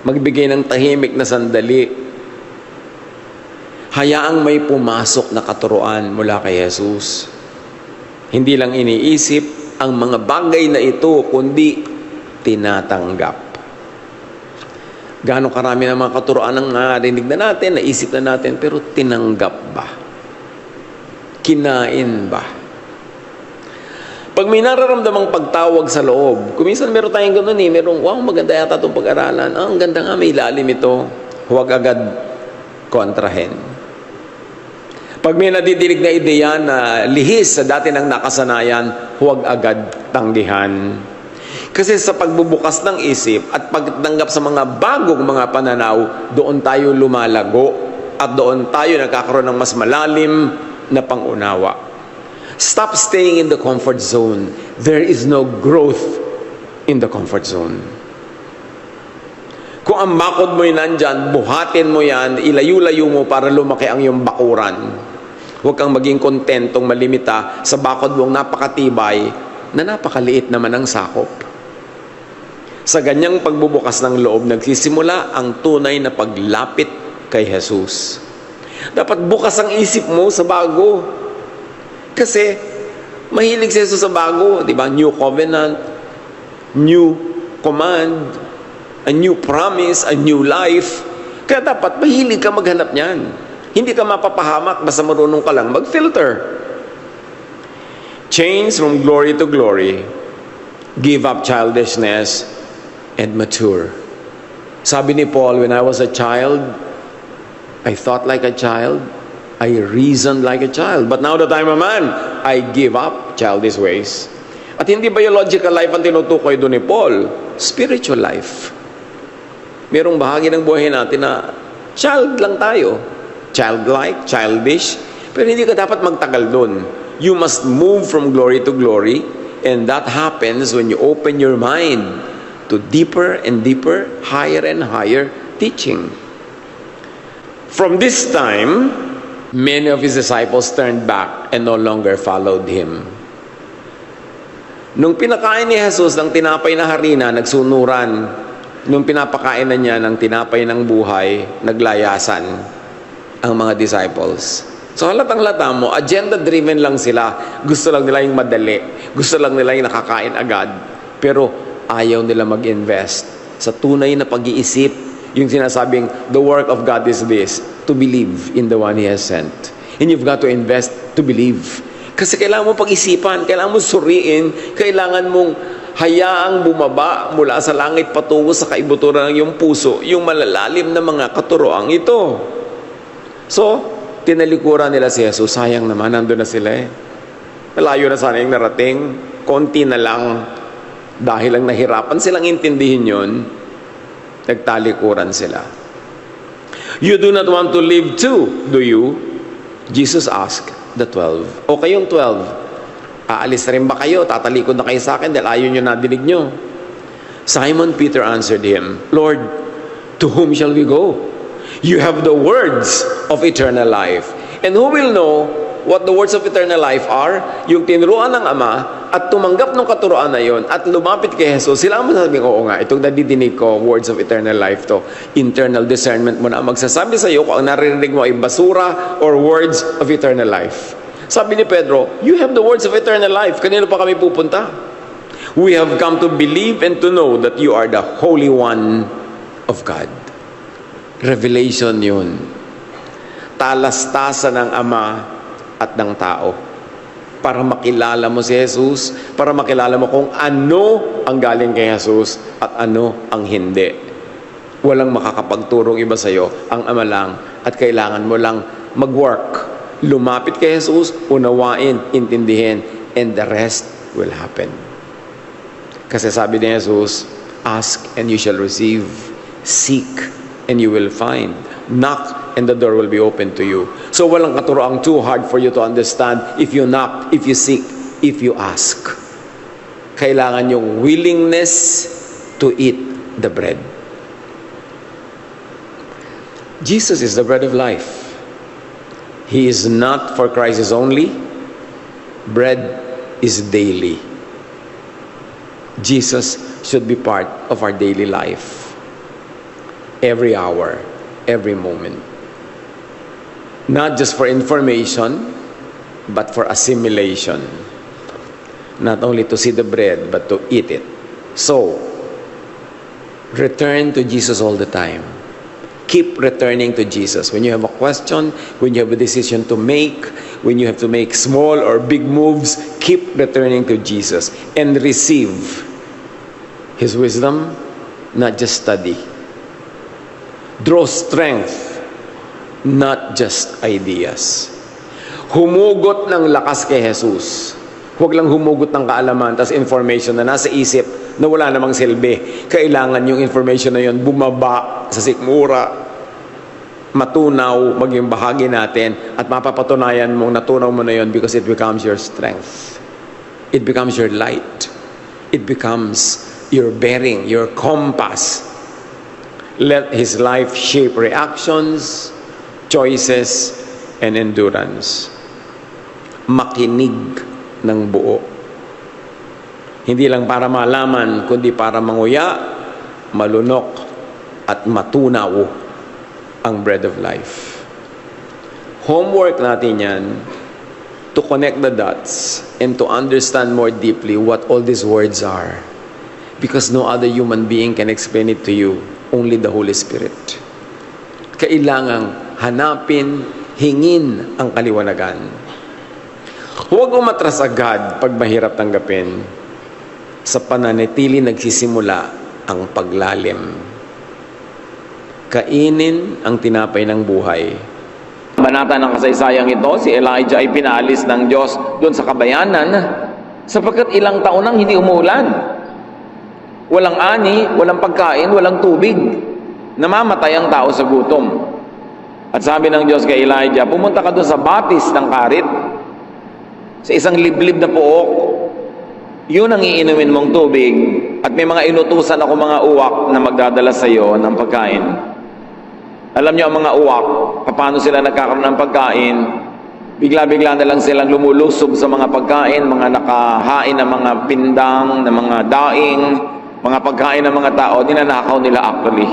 magbigay ng tahimik na sandali. Hayaang may pumasok na katuruan mula kay Jesus. Hindi lang iniisip ang mga bagay na ito, kundi tinatanggap. Gaano karami ng mga katuruan ang narinig na natin, naisip na natin, pero tinanggap ba? Kinain ba? Pag may nararamdamang pagtawag sa loob, kuminsan meron tayong ganun merong, wow, maganda yata itong pag-aralan. Ang ganda nga, may lalim ito. Huwag agad kontrahin. Pag may nadidinig na ideya na lihis sa dati ng nakasanayan, huwag agad tanggihan. Kasi sa pagbubukas ng isip at pagtanggap sa mga bagong mga pananaw, doon tayo lumalago at doon tayo nagkakaroon ng mas malalim na pangunawa. Stop staying in the comfort zone. There is no growth in the comfort zone. Kung ang bakod mo'y nandyan, buhatin mo yan, ilayo-layo mo para lumaki ang iyong bakuran. Huwag kang maging kontentong malimita sa bakod mong napakatibay na napakaliit naman ang sakop. Sa ganyang pagbubukas ng loob, nagsisimula ang tunay na paglapit kay Jesus. Dapat bukas ang isip mo sa bago. Kasi mahilig si Jesus sa bago, di ba? New covenant, new command, a new promise, a new life. Kaya dapat mahilig ka maghanap niyan. Hindi ka mapapahamak basta marunong ka lang mag-filter. Change from glory to glory. Give up childishness and mature. Sabi ni Paul, when I was a child, I thought like a child, I reasoned like a child. But now that I'm a man, I give up childish ways. At hindi biological life ang tinutukoy doon ni Paul, spiritual life. Merong bahagi ng buhay natin na child lang tayo. Childlike, childish. Pero hindi ka dapat magtagal doon. You must move from glory to glory, and that happens when you open your mind to deeper and deeper, higher and higher teaching. From this time, many of his disciples turned back and no longer followed him. Nung pinakain ni Jesus ng tinapay na harina, nagsunuran. Nung pinapakain na niya ng tinapay ng buhay, naglayasan ang mga disciples. So halatang-halata mo, agenda-driven lang sila. Gusto lang nila yung madali. Gusto lang nila yung nakakain agad. Pero ayaw nila mag-invest sa tunay na pag-iisip. Yung sinasabing, the work of God is this, to believe in the one He has sent. And you've got to invest to believe. Kasi kailangan mo pag-isipan, kailangan mo suriin, kailangan mong hayaang bumaba mula sa langit patungo sa kaibuturan ng iyong puso, yung malalalim na mga katuroang ito. So, tinalikuran nila si Jesus. Sayang naman, nandun na sila Malayo na sana yung narating. Konti na lang. Dahil lang nahirapan silang intindihin yun, nagtalikuran sila. You do not want to live too, do you? Jesus asked the 12. O kayong 12, aalis na rin ba kayo? Tatalikod na kayo sa akin dahil ayaw nyo nadinig nyo. Simon Peter answered him, Lord, to whom shall we go? You have the words of eternal life. And who will know what the words of eternal life are? Yung tinuruan ng Ama at tumanggap ng katuruan na yon at lumapit kay Jesus, sila ang masasabing, oo nga, itong nadidinig ko, words of eternal life to. Internal discernment mo na magsasabi sa iyo kung ang naririnig mo ay basura or words of eternal life. Sabi ni Pedro, you have the words of eternal life. Kanino pa kami pupunta? We have come to believe and to know that you are the Holy One of God. Revelation yun. talastasan ng Ama at ng tao. Para makilala mo si Jesus, para makilala mo kung ano ang galing kay Jesus at ano ang hindi. Walang makakapagturong iba sa'yo, ang Ama lang, at kailangan mo lang mag-work. Lumapit kay Jesus, unawain, intindihin, and the rest will happen. Kasi sabi ni Jesus, ask and you shall receive. Seek and you will find. Knock and the door will be open to you. So walang katuroang too hard for you to understand if you knock, if you seek, if you ask. Kailangan yung willingness to eat the bread. Jesus is the bread of life. He is not for crisis only. Bread is daily. Jesus should be part of our daily life. Every hour, every moment. Not just for information, but for assimilation. Not only to see the bread, but to eat it. So, return to Jesus all the time. Keep returning to Jesus. When you have a question, when you have a decision to make, when you have to make small or big moves, keep returning to Jesus and receive His wisdom, not just study. Draw strength, not just ideas. Humugot ng lakas kay Jesus. Huwag lang humugot ng kaalaman, tas information na nasa isip na wala namang silbi. Kailangan yung information na yun bumaba sa sikmura, matunaw, maging bahagi natin, at mapapatunayan mong natunaw mo na yun because it becomes your strength. It becomes your light. It becomes your bearing, your compass. Let His life shape reactions, choices, and endurance. Makinig ng buo. Hindi lang para malaman, kundi para manguya, malunok, at matunaw ang bread of life. Homework natin yan to connect the dots and to understand more deeply what all these words are. Because no other human being can explain it to you, only the Holy Spirit. Kailangang hanapin, hingin ang kaliwanagan. Huwag umatras agad pag mahirap tanggapin. Sa pananatili nagsisimula ang paglalim. Kainin ang tinapay ng buhay. Banata ng kasaysayang ito, si Elijah ay pinalis ng Diyos doon sa kabayanan sapagkat ilang taon nang hindi umuulan. Walang ani, walang pagkain, walang tubig. Namamatay ang tao sa gutom. At sabi ng Diyos kay Elijah, pumunta ka doon sa batis ng karit, sa isang liblib na puok, yun ang iinumin mong tubig, at may mga inutusan ako mga uwak na magdadala sa iyo ng pagkain. Alam niyo ang mga uwak, paano sila nagkakaroon ng pagkain? Bigla-bigla na lang silang lumulusob sa mga pagkain, mga nakahain ng mga pindang, ng mga daing, mga pagkain ng mga tao, ninanakaw nila actually.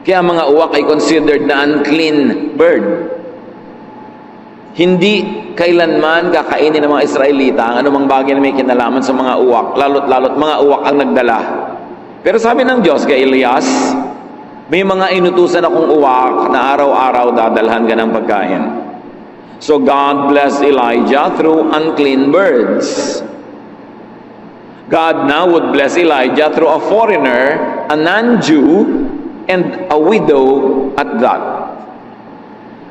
Kaya mga uwak ay considered na unclean bird. Hindi kailanman kakainin ng mga Israelita ang anumang bagay na may kinalaman sa mga uwak, lalo't mga uwak ang nagdala. Pero sabi ng Diyos kay Elias, may mga inutusan akong uwak na araw-araw dadalhan ka ng pagkain. So God blessed Elijah through unclean birds. God now would bless Elijah through a foreigner, a non-Jew, and a widow at that.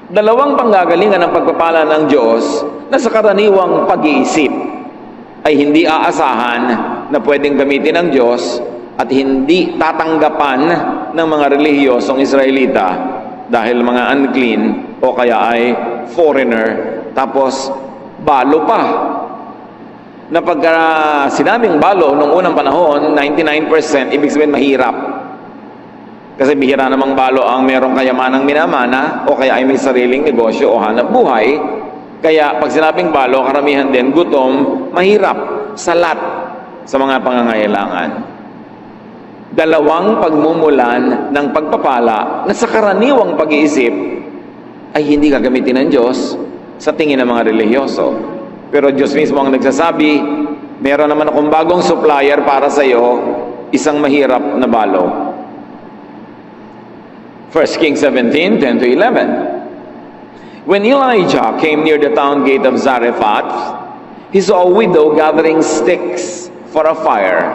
Dalawang panggagalingan ng pagpapala ng Diyos na sa karaniwang pag-iisip ay hindi aasahan na pwedeng gamitin ng Diyos at hindi tatanggapan ng mga relihiyosong Israelita dahil mga unclean o kaya ay foreigner, tapos balo pa. Na pagka sinabing balo nung unang panahon, 99%, ibig sabihin mahirap. Kasi bihira namang balo ang merong kayamanang minamana o kaya ay may sariling negosyo o hanap buhay. Kaya pag sinabing balo, karamihan din gutom, mahirap, salat sa mga pangangailangan. Dalawang pagmumulan ng pagpapala na sa karaniwang pag-iisip ay hindi gagamitin ng Diyos sa tingin ng mga relihiyoso. Pero Diyos mismo ang nagsasabi, meron naman akong bagong supplier para sa iyo, isang mahirap na balo. 1 Kings 17, 10 to 11. When Elijah came near the town gate of Zarephath, he saw a widow gathering sticks for a fire.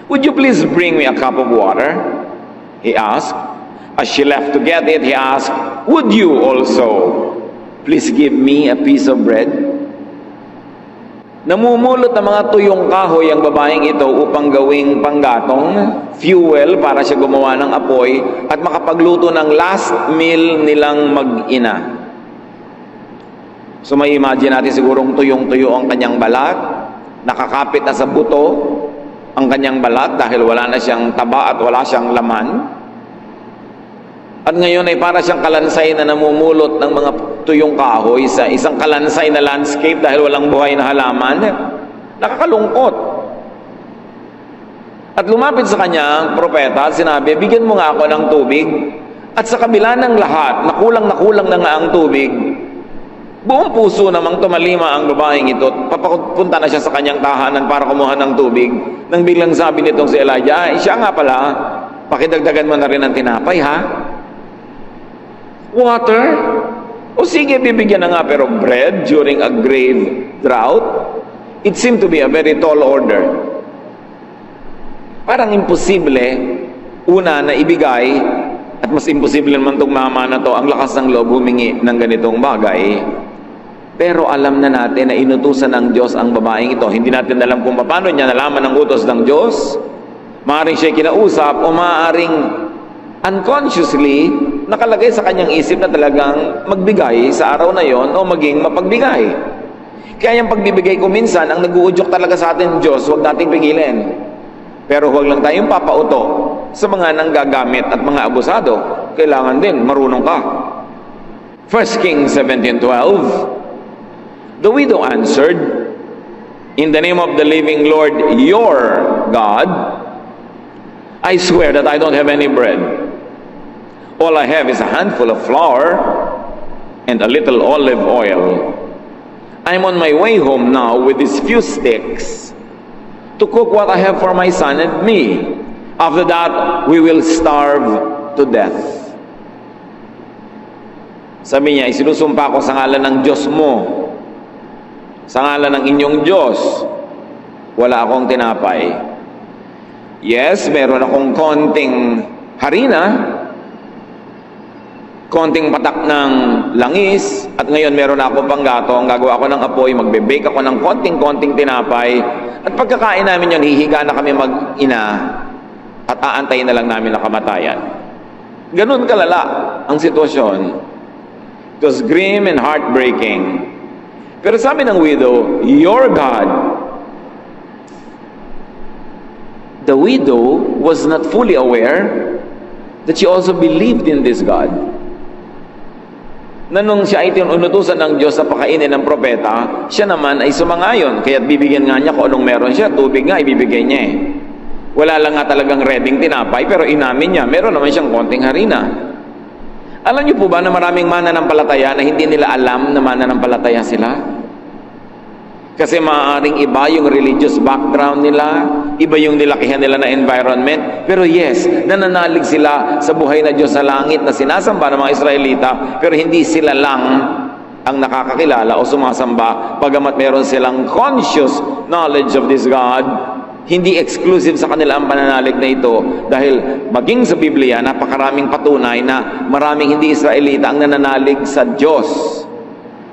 "Would you please bring me a cup of water?" he asked. As she left to get it, he asked, "Would you also please give me a piece of bread?" Namumulot ng mga tuyong kahoy ang babaeng ito upang gawing panggatong, fuel para siya gumawa ng apoy at makapagluto ng last meal nilang mag-ina. So may imagine natin sigurong tuyong-tuyo ang kanyang balat, nakakapit na sa buto ang kanyang balat dahil wala na siyang taba at wala siyang laman. At ngayon ay para siyang kalansay na namumulot ng mga tuyong kahoy sa isang kalansay na landscape dahil walang buhay na halaman. Nakakalungkot. At lumapit sa kanya ang propeta at sinabi, "Bigyan mo nga ako ng tubig." At sa kabila ng lahat, nakulang na nga ang tubig. Buong puso namang tumalima ang babaeng ito. Papapunta na siya sa kanyang tahanan para kumuha ng tubig. Nang biglang sabi nitong si Elijah, "Siya nga pala, pakidagdagan mo na rin ng tinapay, ha? Water? O sige, bibigyan na nga, pero bread during a grave drought?" It seemed to be a very tall order. Parang imposible, una na ibigay, at mas imposible naman itong mama na to, ang lakas ng loob humingi ng ganitong bagay. Pero alam na natin na inutusan ng Diyos ang babaeng ito. Hindi natin alam kung paano niya nalaman ang utos ng Diyos. Maaaring siya kinausap o maaaring unconsciously nakalagay sa kanyang isip na talagang magbigay sa araw na yon o maging mapagbigay. Kaya yung pagbibigay ko minsan, ang nag-uudyok talaga sa atin Diyos, huwag nating pigilin. Pero huwag lang tayong papauto sa mga nanggagamit at mga abusado. Kailangan din marunong ka. 1 Kings 17:12. The widow answered, "In the name of the living Lord, your God, I swear that I don't have any bread. All I have is a handful of flour and a little olive oil. I'm on my way home now with these few sticks to cook what I have for my son and me. After that, we will starve to death." Sabi niya, "Isinusumpa ko sa ngalan ng Diyos mo, sa ngalan ng inyong Diyos, wala akong tinapay. Yes, meron akong konting harina, konting patak ng langis, at ngayon meron akong panggatong, gagawa ako ng apoy, magbe-bake ako ng konting-konting tinapay, at pagkakain namin yun, hihiga na kami mag-ina, at aantayin na lang namin na kamatayan." Ganun kalala ang sitwasyon. It was grim and heartbreaking. Pero sabi ng widow, "Your God." The widow was not fully aware that she also believed in this God. Na nung siya ay tinutusan ng Diyos sa pakainin ng propeta, siya naman ay sumangayon. Kaya't bibigyan nga niya kung anong meron siya. Tubig nga, ibibigay niya eh. Wala lang nga talagang reading tinapay, pero inamin niya, meron naman siyang konting harina. Alam niyo po ba na maraming mananampalataya na hindi nila alam na mananampalataya sila? Kasi maaaring iba yung religious background nila, iba yung nilakihan nila na environment, pero yes, nananalig sila sa buhay na Diyos sa langit na sinasamba ng mga Israelita, pero hindi sila lang ang nakakakilala o sumasamba, bagamat meron silang conscious knowledge of this God. Hindi exclusive sa kanila ang pananalig na ito, dahil maging sa Biblia, napakaraming patunay na maraming hindi Israelita ang nananalig sa Diyos.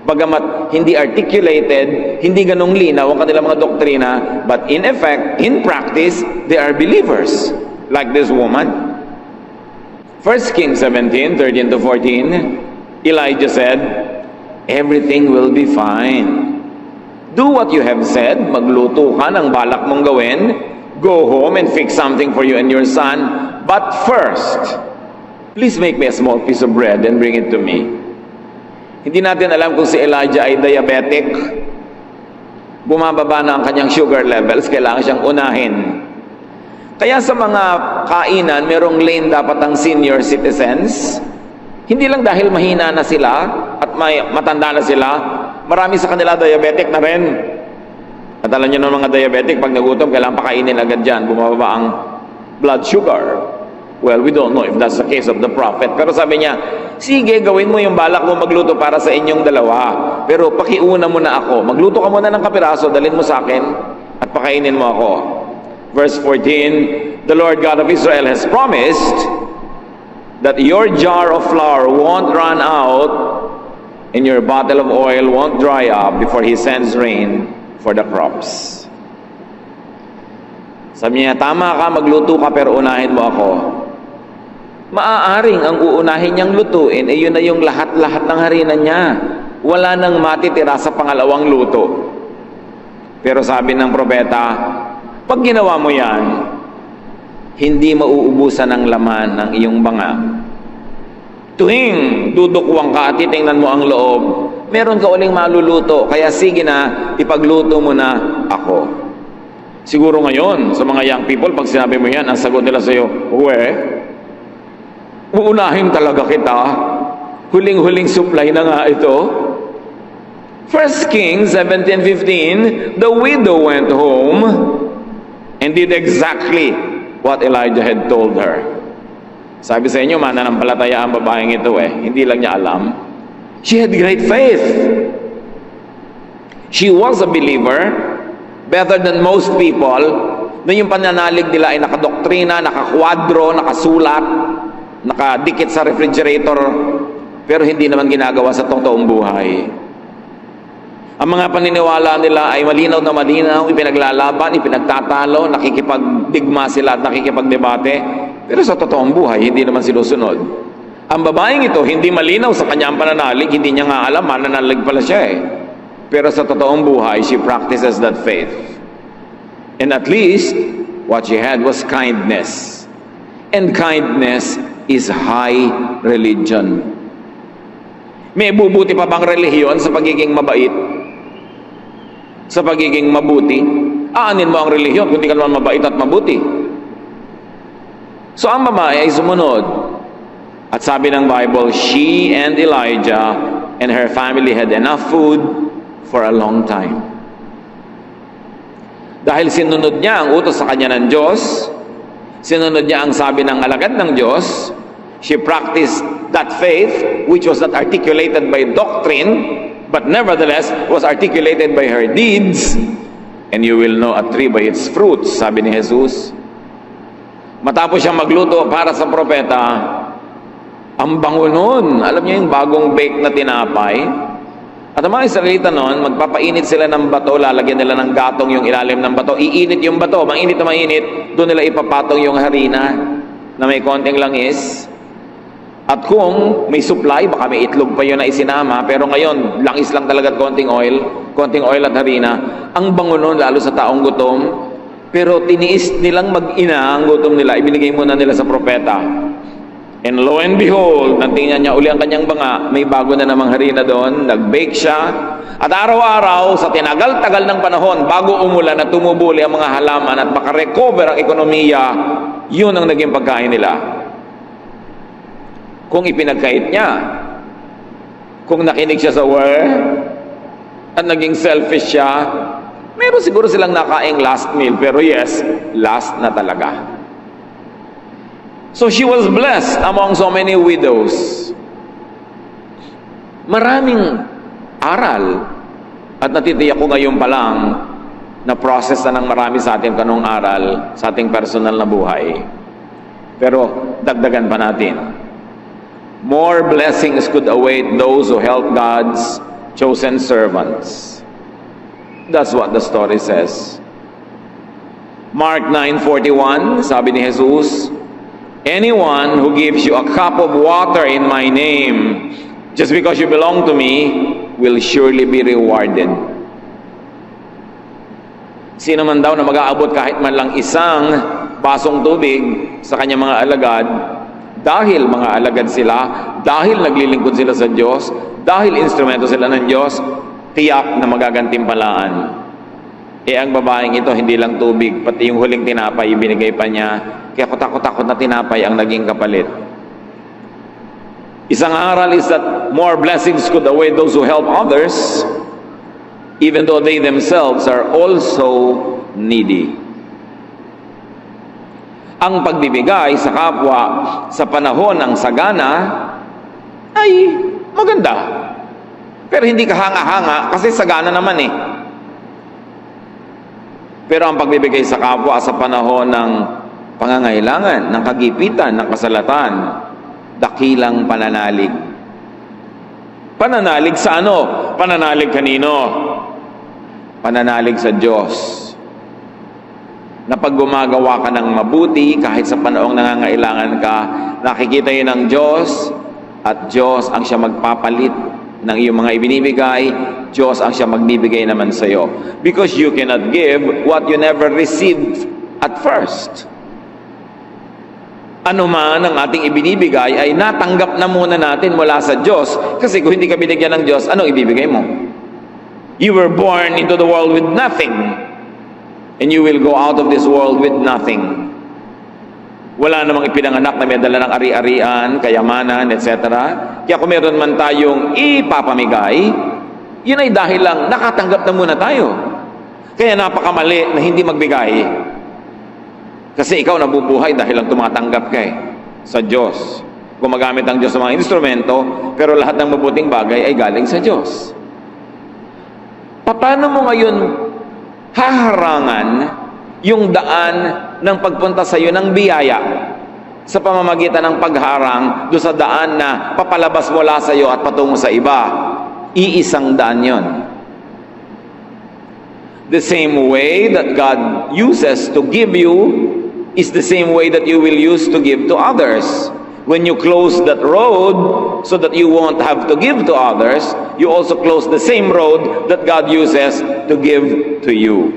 Bagamat hindi articulated, hindi ganong linaw ang kanilang mga doktrina, but in effect, in practice, they are believers, like this woman. 1 Kings 17, 13 to 14, Elijah said, "Everything will be fine. Do what you have said, magluto ka ng balak mong gawin, go home and fix something for you and your son, but first, please make me a small piece of bread and bring it to me." Hindi natin alam kung si Elijah ay diabetic, bumababa na ang kanyang sugar levels, kailangan siyang unahin. Kaya sa mga kainan, merong lane dapat ang senior citizens, hindi lang dahil mahina na sila at matanda na sila, marami sa kanila diabetic na rin. At alam nyo ng mga diabetic, pag nagutom, kailangan pakainin agad dyan, bumababa ang blood sugar. Well, we don't know if that's the case of the prophet. Pero sabi niya, sige, gawin mo yung balak mo magluto para sa inyong dalawa. Pero pakiuna mo na ako. Magluto ka muna ng kapiraso, dalhin mo sa akin, at pakainin mo ako. Verse 14, the Lord God of Israel has promised that your jar of flour won't run out and your bottle of oil won't dry up before He sends rain for the crops. Sabi niya, tama ka, magluto ka, pero unahin mo ako. Maaaring ang uunahin niyang lutuin, yun na yung lahat-lahat ng harina niya. Wala nang matitira sa pangalawang luto. Pero sabi ng propeta, pag ginawa mo yan, hindi mauubusan ng laman ng iyong banga. Tuwing dudukwang ka at titingnan mo ang loob, meron ka uling maluluto, kaya sige na, ipagluto mo na ako. Siguro ngayon, sa mga young people, pag sinabi mo yan, ang sagot nila sa iyo, uunahin talaga kita. Huling-huling supply na nga ito. 1 Kings 17:15, the widow went home and did exactly what Elijah had told her. Sabi sa inyo, mananampalataya ang babaeng ito Hindi lang niya alam. She had great faith. She was a believer, better than most people. Na yung pananalig nila ay nakadoktrina, nakakwadro, nakasulat, nakadikit sa refrigerator, pero hindi naman ginagawa sa totoong buhay. Ang mga paniniwala nila ay malinaw na malinaw, ipinaglalaban, ipinagtatalo, nakikipagdigma sila at nakikipagdebate, pero sa totoong buhay, hindi naman sinusunod. Ang babaeng ito, hindi malinaw sa kanyang pananalig, hindi niya nga alam, mananalig pala siya Pero sa totoong buhay, she practices that faith. And at least, what she had was kindness. And kindness is high religion. May bubuti pa bang relihiyon sa pagiging mabait? Sa pagiging mabuti? Aanin mo ang relihiyon kung di ka naman mabait at mabuti. So ang babae ay sumunod. At sabi ng Bible, she and Elijah and her family had enough food for a long time. Dahil sinunod niya ang utos sa kanya ng Diyos, sinunod niya ang sabi ng alagad ng Diyos, she practiced that faith which was not articulated by doctrine, but nevertheless was articulated by her deeds. And you will know a tree by its fruits, sabi ni Jesus. Matapos siyang magluto para sa propeta, ang bango nun. Alam niyo yung bagong bake na tinapay? At ang mga Israelita noon, magpapainit sila ng bato, lalagyan nila ng gatong yung ilalim ng bato, iinit yung bato, mainit na mainit, doon nila ipapatong yung harina na may konting langis. At kung may supply, baka may itlog pa yun na isinama, pero ngayon, langis lang talaga at konting oil at harina. Ang bango nun, lalo sa taong gutom, pero tiniis nilang mag-ina ang gutom nila, ibinigay muna nila sa propeta. And lo and behold, nang tingnan niya uli ang kanyang banga, may bago na namang harina doon, nag-bake siya, at araw-araw, sa tinagal-tagal ng panahon, bago umulan at tumubuli ang mga halaman at makarecover ang ekonomiya, yun ang naging pagkain nila. Kung ipinagkait niya, kung nakinig siya sa word, at naging selfish siya, meron siguro silang nakaing last meal, pero yes, last na talaga. So she was blessed among so many widows. Maraming aral, at natitiyak ko ngayon pa lang na process na ng marami sa atin kanong aral sa ating personal na buhay. Pero dagdagan pa natin. More blessings could await those who help God's chosen servants. That's what the story says. Mark 9:41, sabi ni Jesus, anyone who gives you a cup of water in my name, just because you belong to me, will surely be rewarded. Sino man daw na mag-aabot kahit man lang isang basong tubig sa kanyang mga alagad, dahil mga alagad sila, dahil naglilingkod sila sa Diyos, dahil instrumento sila ng Diyos, tiyak na magagantimpalaan. Ang babaeng ito, hindi lang tubig, pati yung huling tinapay, ibinigay pa niya. Kaya takot-takot na tinapay ang naging kapalit. Isang aral is that more blessings could await those who help others, even though they themselves are also needy. Ang pagbibigay sa kapwa sa panahon ng sagana ay maganda. Pero hindi ka hanga-hanga kasi sagana naman eh. Pero ang pagbibigay sa kapwa sa panahon ng pangangailangan, ng kagipitan, ng kasalatan, dakilang pananalig. Pananalig sa ano? Pananalig kanino? Pananalig sa Diyos. Na pag gumagawa ka ng mabuti, kahit sa panahong nangangailangan ka, nakikita yun ng Diyos, at Diyos ang siya magpapalit ng iyong mga ibinibigay, Diyos ang siya magbibigay naman sa iyo. Because you cannot give what you never received at first. Ano man ang ating ibinibigay ay natanggap na muna natin mula sa Diyos, kasi kung hindi ka binigyan ng Diyos, anong ibibigay mo? You were born into the world with nothing, and you will go out of this world with nothing. Wala namang ipinanganak na may dala ng ari-arian, kayamanan, etc. Kaya kung meron man tayong ipapamigay, yun ay dahil lang nakatanggap na muna tayo. Kaya napakamali na hindi magbigay. Kasi ikaw nabubuhay dahil lang tumatanggap ka sa Diyos. Gumagamit ang Diyos sa mga instrumento, pero lahat ng mabuting bagay ay galing sa Diyos. Paano mo ngayon haharangan yung daan ng pagpunta sa iyo ng biyaya sa pamamagitan ng pagharang do sa daan na papalabas mula sa iyo at patungo sa iba? Iisang daan yon. The same way that God uses to give you is the same way that you will use to give to others. When you close that road so that you won't have to give to others, you also close the same road that God uses to give to you.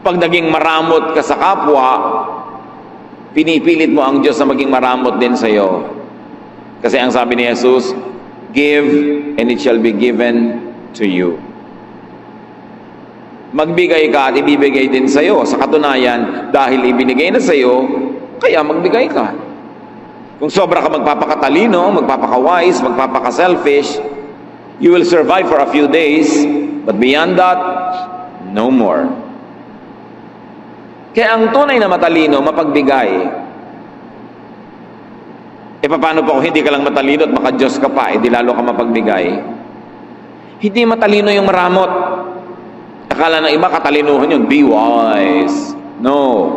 Pag naging maramot ka sa kapwa, pinipilit mo ang Diyos na maging maramot din sa iyo. Kasi ang sabi ni Jesus, give and it shall be given to you. Magbigay ka at ibibigay din sa iyo. Sa katunayan, dahil ibinigay na sa iyo, kaya magbigay ka. Kung sobra ka magpapakatalino, magpapaka-wise, magpapaka-selfish, you will survive for a few days, but beyond that, no more. Kaya ang tunay na matalino, mapagbigay. E paano pa kung hindi ka lang matalino at maka-Diyos ka pa, di lalo ka mapagbigay? Hindi matalino yung maramot. Akala ng iba, katalinuhan yun, be wise. No.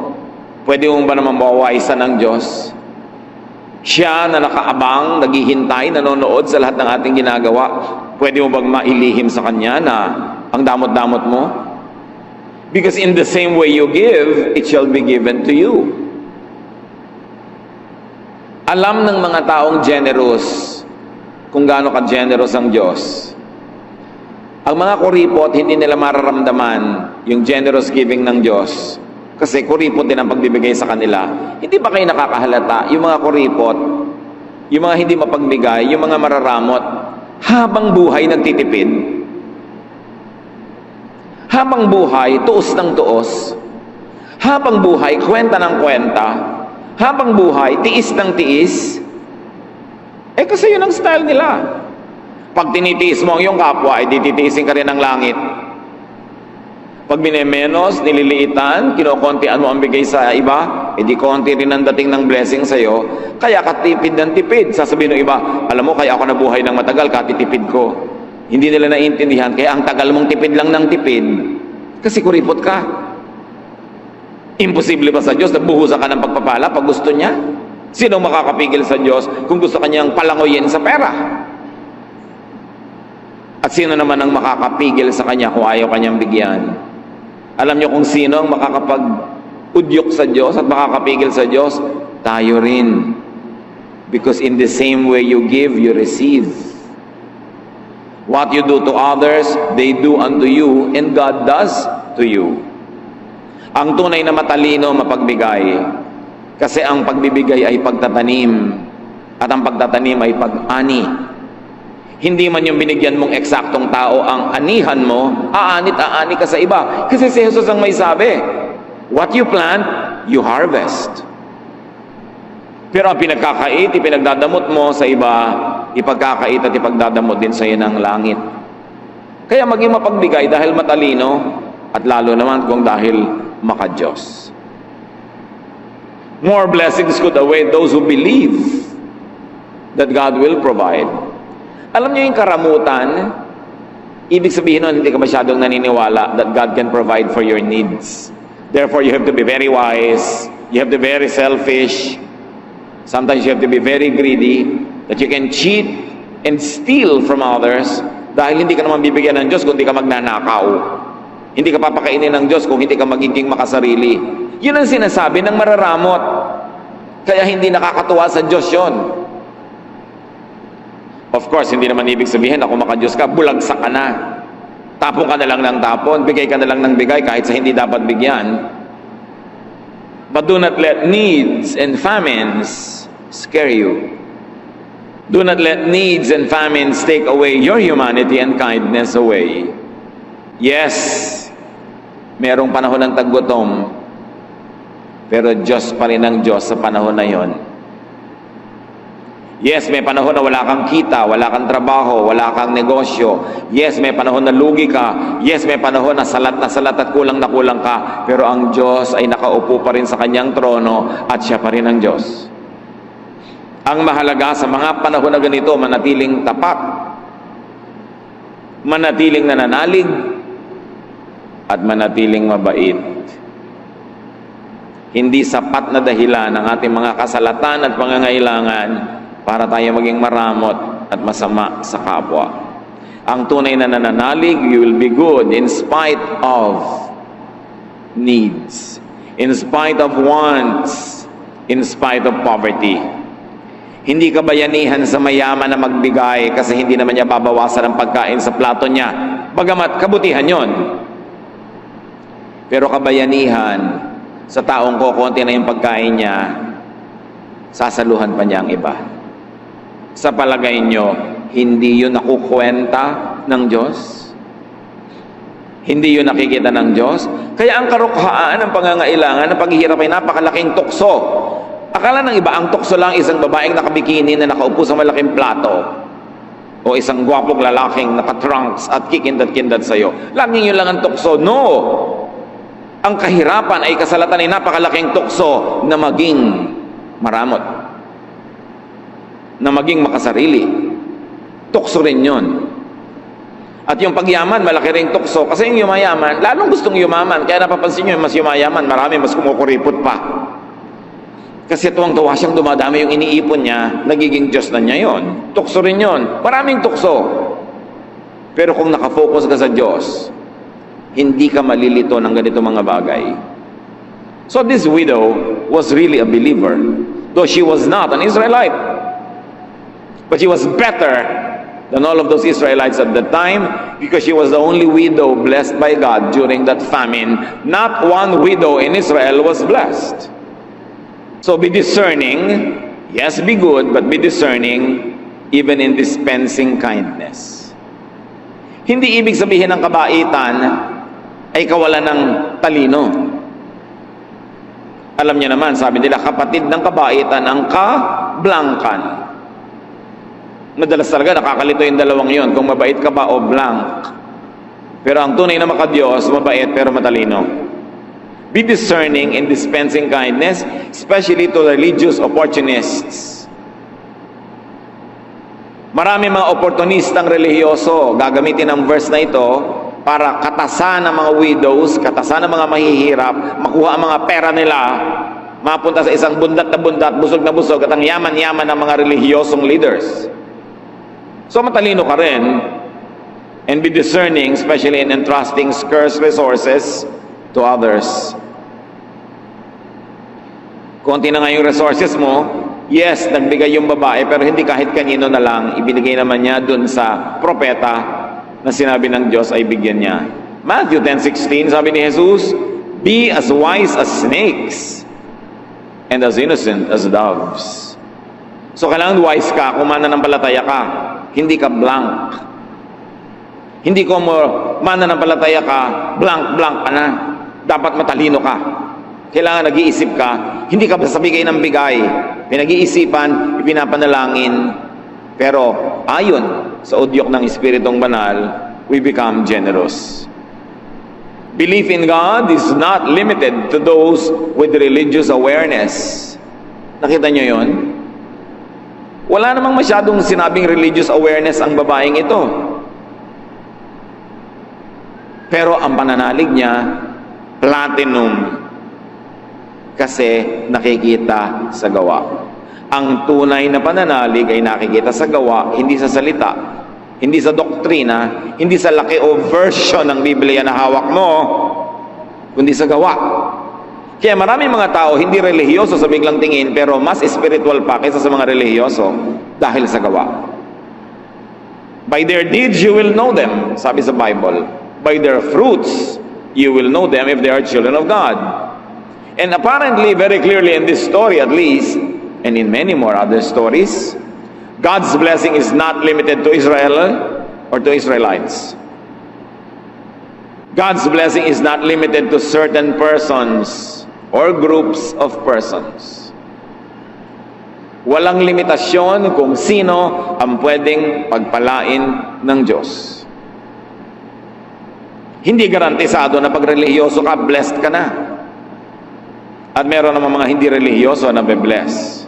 Pwede mo ba naman mawawisan ng Diyos? Siya na nakaabang, naghihintay, nanonood sa lahat ng ating ginagawa. Pwede mo bang mailihim sa Kanya na ang damot-damot mo? Because in the same way you give, it shall be given to you. Alam ng mga taong generous kung gaano ka-generous ang Diyos. Ang mga kuripot, hindi nila mararamdaman yung generous giving ng Diyos. Kasi kuripot din ang pagbibigay sa kanila. Hindi ba kayo nakakahalata? Yung mga kuripot, yung mga hindi mapagbigay, yung mga mararamot, habang buhay nagtitipid. Habang buhay, tuos ng tuos. Habang buhay, kwenta ng kwenta. Habang buhay, tiis ng tiis. Eh kasi yun ang style nila. Pag tinitiis mo ang iyong kapwa, ay dititiisin ka rin ng langit. Pag minemenos, nililiitan, kinokontian mo ang bigay sa iba, edi konti rin ang dating ng blessing sa iyo. Kaya katipid ng tipid. Sasabihin ng iba, alam mo, kaya ako nabuhay ng matagal, katitipid ko. Hindi nila naiintindihan, kaya ang tagal mong tipid lang ng tipid. Kasi kuripot ka. Imposible ba sa Diyos na buhusan ka ng pagpapala pag gusto niya? Sino makakapigil sa Diyos kung gusto kanyang palangoyin sa pera? At sino naman ang makakapigil sa Kanya kung ayaw Kanyang bigyan? Alam niyo kung sino ang makakapag-udyok sa Diyos at makakapigil sa Diyos? Tayo rin. Because in the same way you give, you receive. What you do to others, they do unto you, and God does to you. Ang tunay na matalino, mapagbigay. Kasi ang pagbibigay ay pagtatanim, at ang pagtatanim ay pag-ani. Hindi man yung binigyan mong eksaktong tao ang anihan mo, aanit-aani ka sa iba. Kasi si Jesus ang may sabi, what you plant, you harvest. Pero ang pinagkakait, ipinagdadamot mo sa iba, ipagkakait at ipagdadamot din sa iyo ng langit. Kaya maging mapagbigay dahil matalino, at lalo naman kung dahil maka-Diyos. More blessings could await those who believe that God will provide. Alam niyo yung karamutan, ibig sabihin nun, hindi ka masyadong naniniwala that God can provide for your needs. Therefore, you have to be very wise, you have to be very selfish, sometimes you have to be very greedy, that you can cheat and steal from others dahil hindi ka naman bibigyan ng Diyos kung hindi ka magnanakaw. Hindi ka papakainin ng Diyos kung hindi ka magiging makasarili. Yun ang sinasabi ng mararamot. Kaya hindi nakakatuwa sa Diyos yun. Of course, hindi naman ibig sabihin na kung maka-Diyos ka, bulagsak ka na. Tapon ka na lang ng tapon, bigay ka na lang ng bigay kahit sa hindi dapat bigyan. But do not let needs and famines scare you. Do not let needs and famines take away your humanity and kindness away. Yes, merong panahon ng taggutom, pero Diyos pa rin ang Diyos sa panahon na yon. Yes, may panahon na wala kang kita, wala kang trabaho, wala kang negosyo. Yes, may panahon na lugi ka. Yes, may panahon na salat at kulang na kulang ka. Pero ang Diyos ay nakaupo pa rin sa kanyang trono at siya pa rin ang Diyos. Ang mahalaga sa mga panahon na ganito, manatiling tapat, manatiling nananalig, at manatiling mabait. Hindi sapat na dahilan ng ating mga kasalatan at pangangailangan para tayo maging maramot at masama sa kapwa. Ang tunay na nananalig, you will be good in spite of needs, in spite of wants, in spite of poverty. Hindi ka bayanihan sa mayaman na magbigay kasi hindi naman niya babawasan ang pagkain sa plato niya. Bagamat kabutihan yon. Pero kabayanihan sa taong kokonti na yung pagkain niya, sasaluhan pa niya ang iba. Sa palagay nyo, hindi yun nakukwenta ng Diyos? Hindi yun nakikita ng Diyos? Kaya ang karukhaan ng pangangailangan ng paghihirap ay napakalaking tukso. Akala ng iba, ang tukso lang isang babaeng nakabikini na nakaupo sa malaking plato o isang gwapong lalaking nakatrunks at kikindat-kindat sa'yo. Laging yun lang ang tukso. No! Ang kahirapan ay kasalatan ay napakalaking tukso na maging maramot, na maging makasarili. Tukso rin yun. At yung pagyaman, malaki rin tukso. Kasi yung yumayaman, lalong gustong yumaman. Kaya napapansin nyo, mas yumayaman, marami, mas kumukuripot pa. Kasi tuwang-tuwa siyang dumadami yung iniipon niya, nagiging Diyos na niya yon. Tukso rin yun. Maraming tukso. Pero kung nakafocus ka sa Diyos, hindi ka malilito ng ganito mga bagay. So this widow was really a believer, though she was not an Israelite. But she was better than all of those Israelites at the time because she was the only widow blessed by God during that famine. Not one widow in Israel was blessed. So be discerning. Yes, be good, but be discerning even in dispensing kindness. Hindi ibig sabihin ng kabaitan ay kawalan ng talino. Alam niyo naman, sabi nila, kapatid ng kabaitan ang kablangkan. Madalas talaga nakakalito yung dalawang yon, kung mabait ka ba o blank. Pero ang tunay na makadiyos, mabait pero matalino. Be discerning in dispensing kindness, especially to religious opportunists. Marami mga oportunistang relihiyoso, gagamitin ang verse na ito para katasan ng mga widows, katasan ng mga mahihirap, makuha ang mga pera nila, mapunta sa isang bundat na bundat, busog na busog, at ang yaman-yaman ng mga relihiyosong leaders. So matalino ka rin, and be discerning, especially in entrusting scarce resources to others. Konti na nga yung resources mo, yes, nagbigay yung babae, pero hindi kahit kanino na lang, ibinigay naman niya dun sa propeta, na sinabi ng Diyos ay bigyan niya. Matthew 10:16, sabi ni Jesus, be as wise as snakes and as innocent as doves. So kailangan wise ka kung mananampalataya ka. Hindi ka blank. Hindi ko mo mananampalataya ka, blank ka na. Dapat matalino ka. Kailangan nag-iisip ka. Hindi ka basta bigay ng bigay. Pinag-iisipan, ipinapanalangin. Pero ayon sa udyok ng Espiritong Banal, we become generous. Belief in God is not limited to those with religious awareness. Nakita nyo yon? Wala namang masyadong sinabing religious awareness ang babaeng ito. Pero ang pananalig niya, platinum. Kasi nakikita sa gawa. Ang tunay na pananalig ay nakikita sa gawa, hindi sa salita, hindi sa doktrina, hindi sa laki o version ng Biblia na hawak mo, kundi sa gawa. Kaya maraming mga tao hindi relihiyoso sa biglang tingin, pero mas spiritual pa kaysa sa mga relihiyoso dahil sa gawa. By their deeds you will know them, sabi sa Bible. By their fruits you will know them if they are children of God. And apparently, very clearly in this story at least, and in many more other stories, God's blessing is not limited to Israel or to Israelites. God's blessing is not limited to certain persons or groups of persons. Walang limitasyon kung sino ang pwedeng pagpalain ng Diyos. Hindi garantisado na pag relihiyoso ka, blessed ka na. At meron naman mga hindi relihiyoso na be-bless.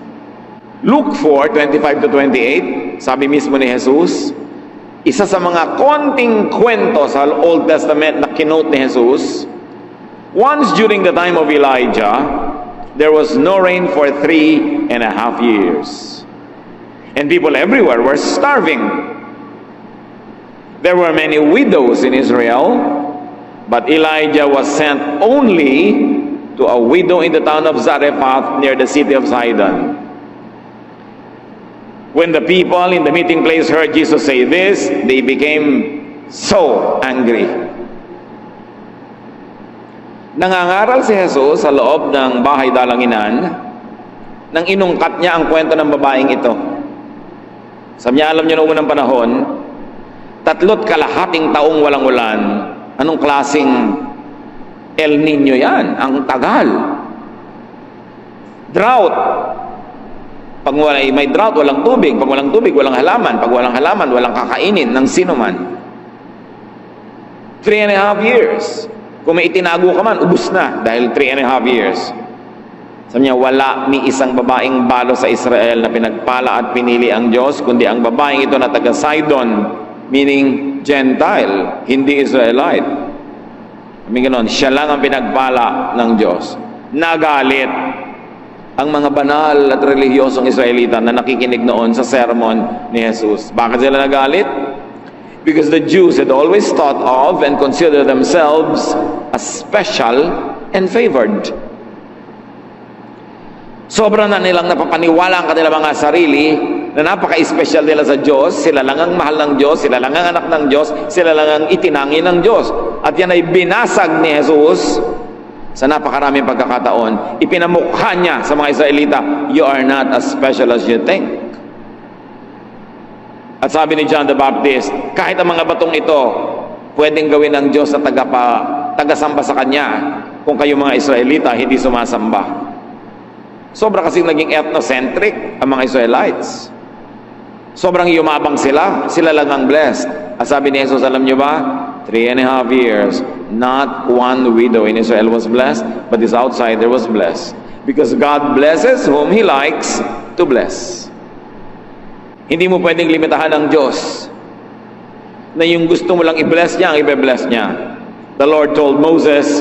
Luke 4:25-28, sabi mismo ni Jesus, isa sa mga konting kwento sa Old Testament na kinote ni Jesus, once during the time of Elijah, there was no rain for 3.5 years. And people everywhere were starving. There were many widows in Israel, but Elijah was sent only to a widow in the town of Zarephath near the city of Sidon. When the people in the meeting place heard Jesus say this, they became so angry. Nangangaral si Jesus sa loob ng bahay dalanginan nang inungkat niya ang kwento ng babaeng ito. Sabi niya, alam niyo noong unang panahon, 3.5 taong walang ulan. Anong klaseng El Nino yan? Ang tagal. Drought. Pag may drought, walang tubig. Pag walang tubig, walang halaman. Pag walang halaman, walang kakainin ng sino man. 3.5 years. Kung may itinago ka man, ubus na dahil 3.5 years. Sabi niya, wala ni isang babaeng balo sa Israel na pinagpala at pinili ang Diyos, kundi ang babaeng ito na taga Sidon, meaning Gentile, hindi Israelite. Sabi ganon, siya lang ang pinagpala ng Diyos. Nagalit ang mga banal at relihiyosong Israelita na nakikinig noon sa sermon ni Jesus. Bakit sila nagalit? Because the Jews had always thought of and considered themselves as special and favored. Sobra na nilang napapaniwala ang kanilang mga sarili na napaka-special nila sa Diyos, sila lang ang mahal ng Diyos, sila lang ang anak ng Diyos, sila lang ang itinangi ng Diyos. At yan ay binasag ni Jesus sa napakaraming pagkakataon. Ipinamukha niya sa mga Israelita, you are not as special as you think. At sabi ni John the Baptist, kahit ang mga batong ito, pwedeng gawin ng Diyos na tagasamba sa Kanya kung kayo mga Israelita hindi sumasamba. Sobra kasing naging ethnocentric ang mga Israelites. Sobrang yumabang sila. Sila lang ang blessed. At sabi ni Jesus, alam niyo ba? 3.5 years, not one widow in Israel was blessed, but this outsider was blessed. Because God blesses whom He likes to bless. Hindi mo pwedeng limitahan ng Diyos na yung gusto mo lang i-bless niya, ang i-bless niya. The Lord told Moses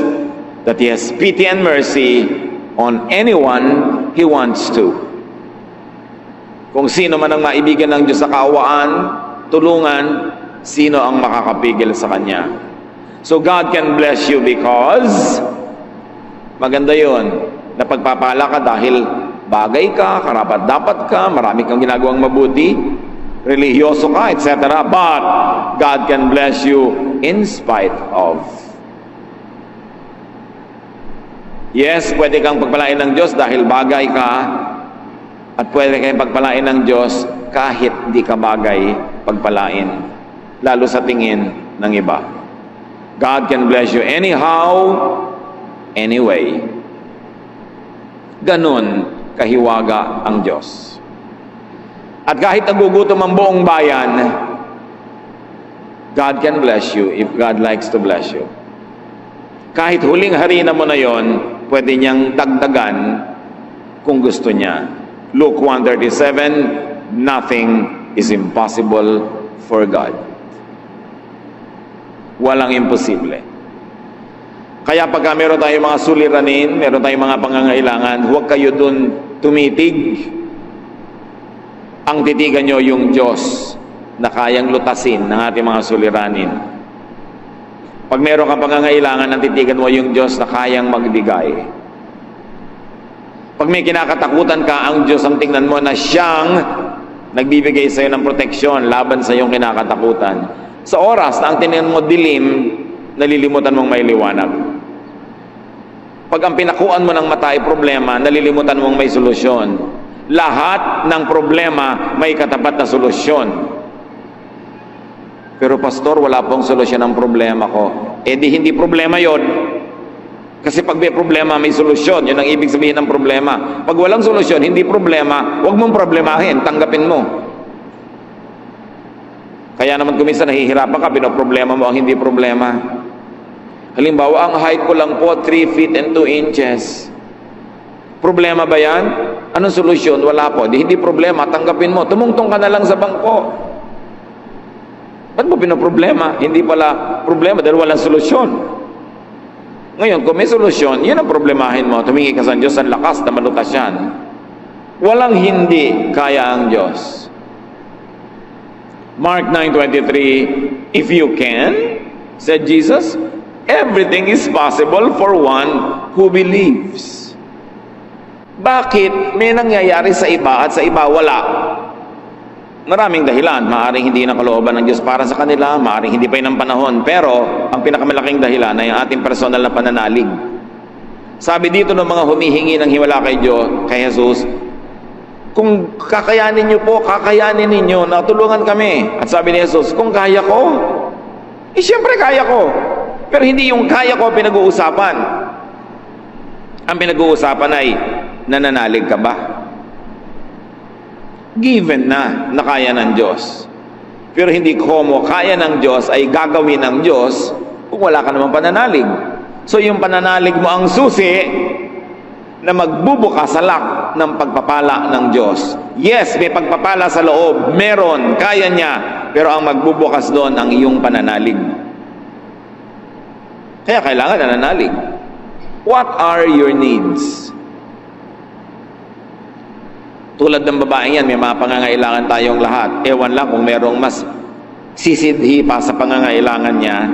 that He has pity and mercy on anyone He wants to. Kung sino man ang maibigan ng Diyos sa kaawaan, tulungan, sino ang makakapigil sa Kanya. So God can bless you because maganda yun, na pagpapala ka dahil bagay ka, karapat-dapat ka, marami kang ginagawang mabuti, relihiyoso ka, etc. But God can bless you in spite of. Yes, pwede kang pagpalain ng Diyos dahil bagay ka, at pwede kang pagpalain ng Diyos kahit di ka bagay pagpalain, lalo sa tingin ng iba. God can bless you anyhow, anyway. Ganon kahiwaga ang Diyos. At kahit nagugutom ang buong bayan, God can bless you if God likes to bless you. Kahit huling harina mo na yon, pwede niyang dagdagan kung gusto niya. Luke 1:37, nothing is impossible for God. Walang imposible. Kaya pagka meron tayong mga suliranin, meron tayong mga pangangailangan, huwag kayo dun tumitig. Ang titigan nyo yung Diyos na kayang lutasin ng ating mga suliranin. Pag meron kang pangangailangan, ang titigan mo yung Diyos na kayang magbigay. Pag may kinakatakutan ka, ang Diyos ang tingnan mo na siyang nagbibigay sa iyo ng proteksyon laban sa iyong kinakatakutan. Sa oras na ang tingnan mo dilim, nalilimutan mong may liwanag. Pag ang pinakuan mo ng mata ay problema, nalilimutan mong may solusyon. Lahat ng problema may katapat na solusyon. Pero pastor, wala pong solusyon ang problema ko. Eh di hindi problema yon. Kasi pag may problema, may solusyon. Yun ang ibig sabihin ng problema. Pag walang solusyon, hindi problema, huwag mong problemahin, tanggapin mo. Kaya naman kung minsan nahihirapan ka, pinoproblema mo ang hindi problema. Halimbawa, ang height ko lang po, 3 feet and 2 inches. Problema ba yan? Anong solusyon? Wala po. Hindi problema, tanggapin mo. Tumungtong ka na lang sa bangko. Ba't mo pinoproblema? Hindi pala problema dahil walang solusyon. Ngayon, kung may solusyon, yun ang problemahin mo. Tumingi ka sa Diyos ang lakas na malutas yan. Walang hindi kaya ang Diyos. Mark 9:23, if you can, said Jesus, everything is possible for one who believes. Bakit may nangyayari sa iba at sa iba wala? Maraming dahilan. Maaring hindi na kalooban ng Diyos para sa kanila, maaring hindi pa yun ang panahon. Pero, ang pinakamalaking dahilan ay ang ating personal na pananalig. Sabi dito ng mga humihingi ng himala kay Diyos, kay Jesus, kung kakayanin niyo po, kakayanin ninyo, natulungan kami. At sabi ni Jesus, kung kaya ko, siyempre kaya ko. Pero hindi yung kaya ko pinag-uusapan. Ang pinag-uusapan ay, nananalig ka ba? Given na kaya ng Diyos. Pero hindi como kaya ng Diyos ay gagawin ng Diyos kung wala ka namang pananalig. So yung pananalig mo ang susi na magbubukas sa lock ng pagpapala ng Diyos. Yes, may pagpapala sa loob. Meron, kaya niya. Pero ang magbubukas doon ang iyong pananalig. Kaya kailangan nananalig. What are your needs? Tulad ng babae yan, may mga pangangailangan tayong lahat. Ewan lang kung merong mas sisidhi pa sa pangangailangan niya.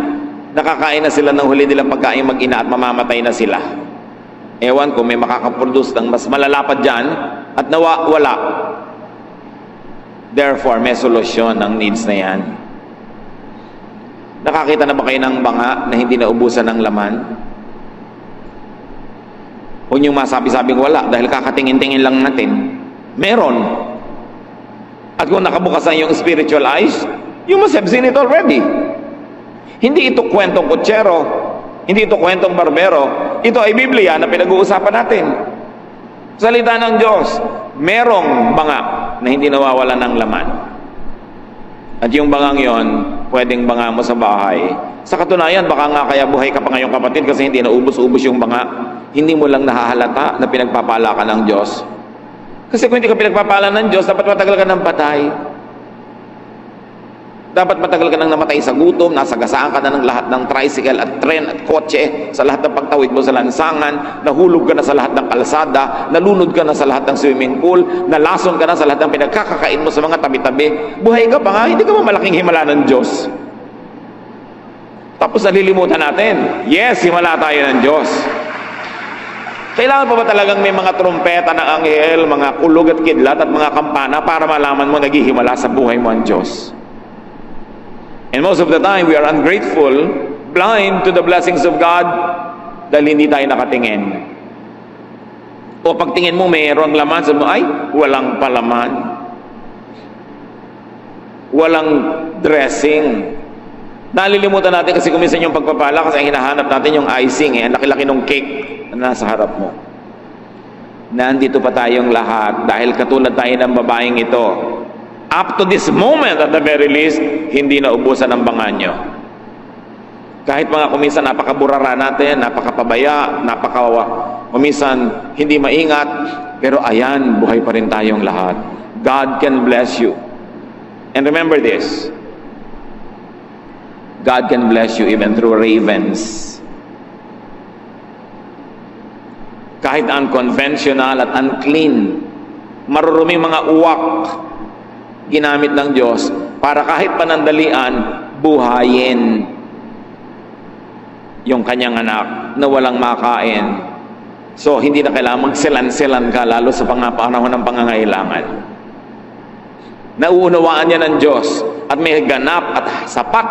Nakakain na sila ng huli nilang pagkain mag-ina at mamamatay na sila. Ewan kung may makakaproduce ng mas malalapad dyan at wala. Therefore, may solusyon ng needs na yan. Nakakita na ba kayo ng banga na hindi naubusan ng laman? Huwag niyong masabi-sabing wala dahil kakatingin-tingin lang natin. Meron. At kung nakabukasan yung spiritual eyes, you must have seen it already. Hindi ito kwentong kutsero, hindi ito kwentong barbero, ito ay Biblia na pinag-uusapan natin. Salita ng Diyos, merong banga na hindi nawawala ng laman. At yung bangang yon, pwedeng banga mo sa bahay. Sa katunayan, baka nga kaya buhay ka pa ngayong kapatid kasi hindi naubos-ubos yung banga. Hindi mo lang nahahalata na pinagpapala ka ng Diyos. Kasi kung hindi ka pinagpapala ng Diyos, dapat matagal ka ng patay. Dapat matagal ka nang namatay sa gutom, nasagasaan ka na ng lahat ng tricycle at tren at kotse, sa lahat ng pagtawid mo sa lansangan, nahulog ka na sa lahat ng kalsada, nalunod ka na sa lahat ng swimming pool, nalason ka na sa lahat ng pinagkakakain mo sa mga tabi-tabi. Buhay ka pa nga, hindi ka ba malaking himala ng Diyos? Tapos nalilimutan natin, yes, himala tayo ng Diyos. Kailangan pa ba talagang may mga trumpeta ng anghel, mga kulog at kidlat at mga kampana para malaman mo naghihimala sa buhay mo ang Diyos? And most of the time, we are ungrateful, blind to the blessings of God dahil hindi tayo nakatingin. O pagtingin mo, mayroong laman, sabi mo, ay, walang palaman. Walang dressing. Nalilimutan natin kasi kuminsan yung pagpapala kasi ang hinahanap natin yung icing, ang laki-laki ng cake na nasa harap mo. Nandito pa tayong lahat dahil katulad tayo ng babaeng ito. Up to this moment, at the very least, hindi na ubusan ang banga nyo. Kahit mga kuminsan napakaburara natin, napakapabaya, kuminsan hindi maingat, Pero ayan, buhay pa rin tayong lahat. God can bless you. And remember this, God can bless you even through ravens. Kahit unconventional at unclean, maruruming mga uwak, ginamit ng Diyos para kahit panandalian, buhayin yung kanyang anak na walang makain. So, hindi na kailangan magselan-selan ka, lalo sa panahon ng pangangailangan. Nauunawaan niya ng Diyos at may ganap at sapat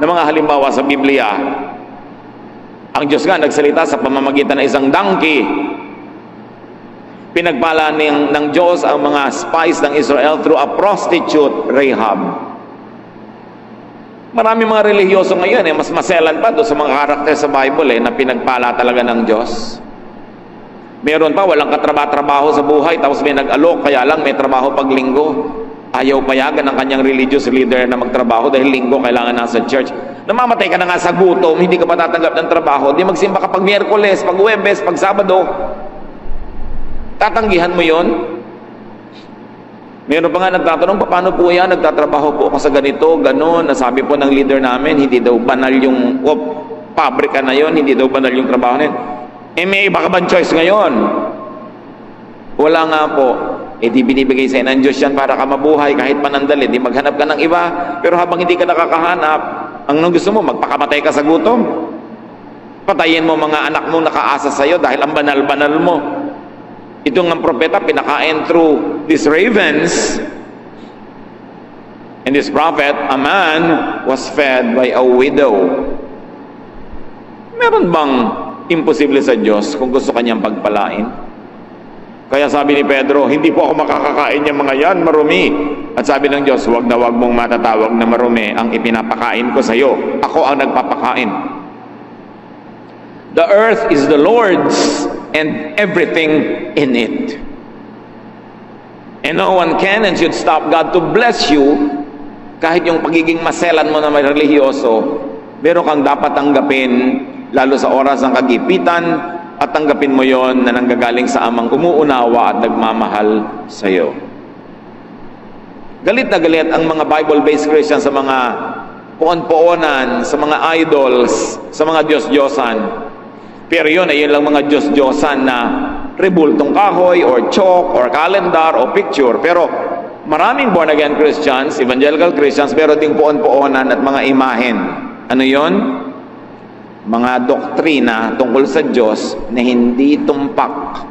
na mga halimbawa sa Biblia. Ang Diyos nga nagsalita sa pamamagitan ng isang donkey. Pinagpala ng Diyos ang mga spies ng Israel through a prostitute, Rahab. Marami mga relihiyoso ngayon, mas maselan pa doon sa mga karakter sa Bible na pinagpala talaga ng Diyos. Meron pa, walang katrabaho sa buhay, tapos may nag-alok, kaya lang may trabaho pag linggo. Ayaw payagan ng kanyang religious leader na magtrabaho dahil linggo kailangan nasa church. Namamatay ka na nga sa gutom, hindi ka pa tatanggap ng trabaho, di magsimba ka pag Miyerkules, pag Huwebes, pag Sabado. Tatanggihan mo yon? Meron pa nga nagtatanong, paano po yan? Nagtatrabaho po ako sa ganito, ganon. Nasabi po ng leader namin, hindi daw banal yung pabrika na yon, hindi daw banal yung trabaho na yun. May iba ka bang choice ngayon? Wala nga po. Di binibigay sa'yo ng Diyos yan para ka mabuhay kahit panandali. Di maghanap ka ng iba. Pero habang hindi ka nakakahanap, ang gusto mo, magpakamatay ka sa gutom. Patayin mo mga anak mo nakaasa sa'yo dahil ang banal-banal mo. Itong ang propeta, pinakain through these ravens. And this prophet, a man, was fed by a widow. Meron bang imposible sa Diyos kung gusto kanyang pagpalain? Kaya sabi ni Pedro, hindi po ako makakakain yung mga yan, marumi. At sabi ng Diyos, wag na wag mong matatawag na marumi ang ipinapakain ko sa iyo. Ako ang nagpapakain. The earth is the Lord's and everything in it. And no one can and should stop God to bless you. Kahit yung pagiging maselan mo na may relihiyoso, meron kang dapat tanggapin, lalo sa oras ng kagipitan, at tanggapin mo yon na nanggagaling sa amang umuunawa at nagmamahal sa iyo. Galit na galit ang mga Bible-based Christians sa mga poon-poonan, sa mga idols, sa mga Diyos-Diyosan. Pero yun ay yun lang mga Diyos-Diyosan na rebultong kahoy or chalk or calendar o picture. Pero maraming born-again Christians, evangelical Christians, pero ding poon-poonan at mga imahen. Ano yon? Mga doktrina tungkol sa Diyos na hindi tumpak.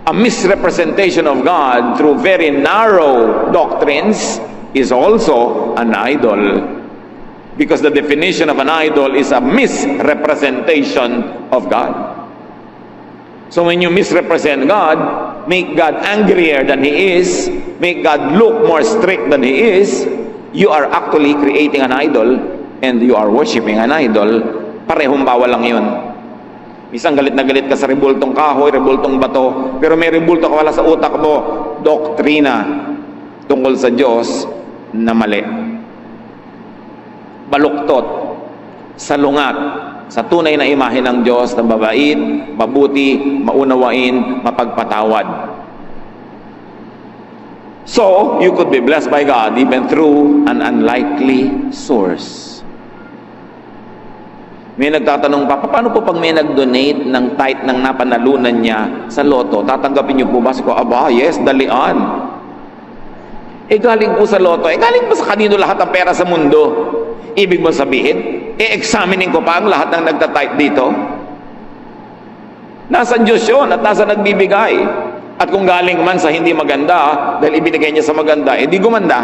A misrepresentation of God through very narrow doctrines is also an idol. Because the definition of an idol is a misrepresentation of God. So when you misrepresent God, make God angrier than He is, make God look more strict than He is, you are actually creating an idol and you are worshiping an idol. Parehong bawal lang yun. Isang galit na galit ka sa rebultong kahoy, rebultong bato, pero may rebulto ka wala sa utak mo, doktrina tungkol sa Diyos na mali. Baluktot, salungat, sa tunay na imahe ng Diyos na mabait, mabuti, maunawain, mapagpatawad. So, you could be blessed by God even through an unlikely source. May nagtatanong pa, paano po pag may nag-donate ng tithe ng napanalunan niya sa loto, tatanggapin niyo po ba? Sabi ko, aba, yes, dalian. Galing po sa loto. Galing po sa kanino lahat ang pera sa mundo? Ibig mo sabihin, examining ko pa ang lahat ng nagtatithe dito? Nasa Diyos yun at nasa nagbibigay. At kung galing man sa hindi maganda, dahil ibinigay niya sa maganda, di gumanda.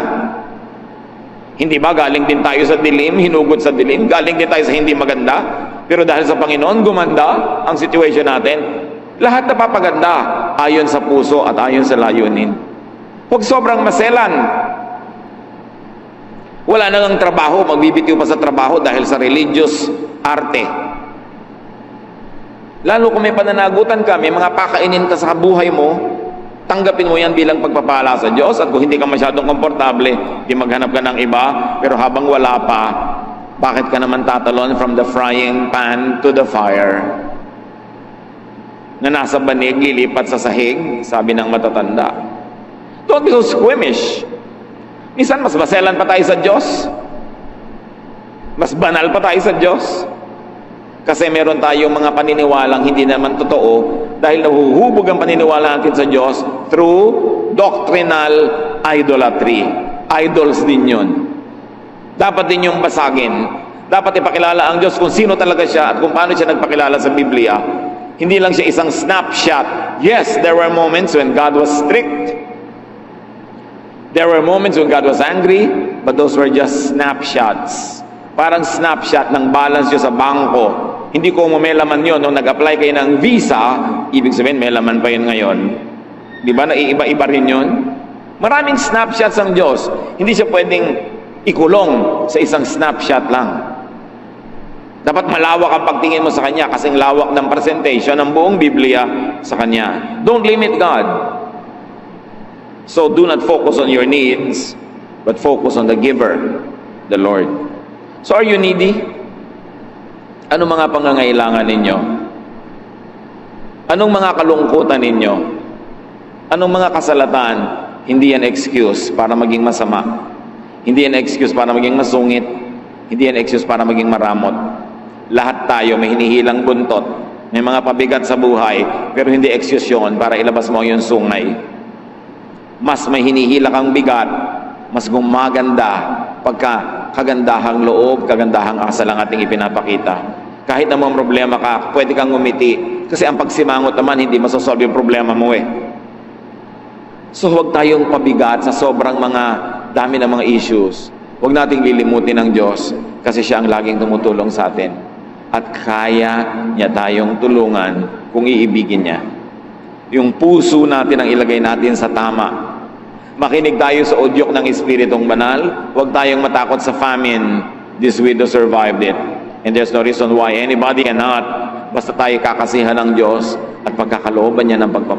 Hindi ba galing din tayo sa dilim, hinugod sa dilim? Galing din tayo sa hindi maganda? Pero dahil sa Panginoon, gumanda ang situation natin. Lahat napapaganda ayon sa puso at ayon sa layunin. Huwag sobrang maselan. Wala na ng trabaho, magbibitiw pa sa trabaho dahil sa religious arte. Lalo kung may pananagutan ka, may mga pakainin ka sa buhay mo, tanggapin mo yan bilang pagpapala sa Diyos. At kung hindi ka masyadong komportable, di maghanap ka ng iba. Pero habang wala pa, bakit ka naman tatalon from the frying pan to the fire? na nasa banig, lilipat sa sahig, sabi ng matatanda. Don't be so squeamish. Minsan, mas maselan pa tayo sa Diyos. Mas banal pa tayo sa Diyos. Kasi meron tayong mga paniniwalang hindi naman totoo dahil nahuhubog ang paniniwala natin sa Diyos through doctrinal idolatry. Idols din yun. Dapat din yung basagin. Dapat ipakilala ang Diyos kung sino talaga siya at kung paano siya nagpakilala sa Biblia. Hindi lang siya isang snapshot. Yes, there were moments when God was strict. There were moments when God was angry, but those were just snapshots. Parang snapshot ng balance nyo sa bangko. Hindi ko may laman yun. Nung nag-apply kayo ng visa, ibig sabihin may laman pa yun ngayon. Di ba? Naiiba-iba rin yun. Maraming snapshots ang Diyos. Hindi siya pwedeng ikulong sa isang snapshot lang. Dapat malawak ang pagtingin mo sa Kanya kasing lawak ng presentation ng buong Biblia sa Kanya. Don't limit God. So do not focus on your needs, but focus on the giver, the Lord. So are you needy? Anong mga pangangailangan ninyo? Anong mga kalungkutan ninyo? Anong mga kasalatan? Hindi yan excuse para maging masama. Hindi yan excuse para maging masungit. Hindi yan excuse para maging maramot. Lahat tayo may hinihilang buntot. May mga pabigat sa buhay, pero hindi excuse yun para ilabas mo yung sungay. Mas may hinihila kang bigat, mas gumaganda pagka kagandahang loob, kagandahang asal ang ating ipinapakita. Kahit na mga problema ka, pwede kang ngumiti. Kasi ang pagsimangot naman, hindi masosolve yung problema mo eh. So huwag tayong pabigat sa sobrang dami ng mga issues. Huwag nating lilimutin ng Diyos kasi siya ang laging tumutulong sa atin. At kaya niya tayong tulungan kung iibigin niya. Yung puso natin ang ilagay natin sa tama. Makinig tayo sa udyok ng Espiritong Banal. Huwag tayong matakot sa famine. This widow survived it. And there's no reason why anybody cannot. Basta tayo kakasihan ng Diyos at pagkakalooban niya ng pagpapalala.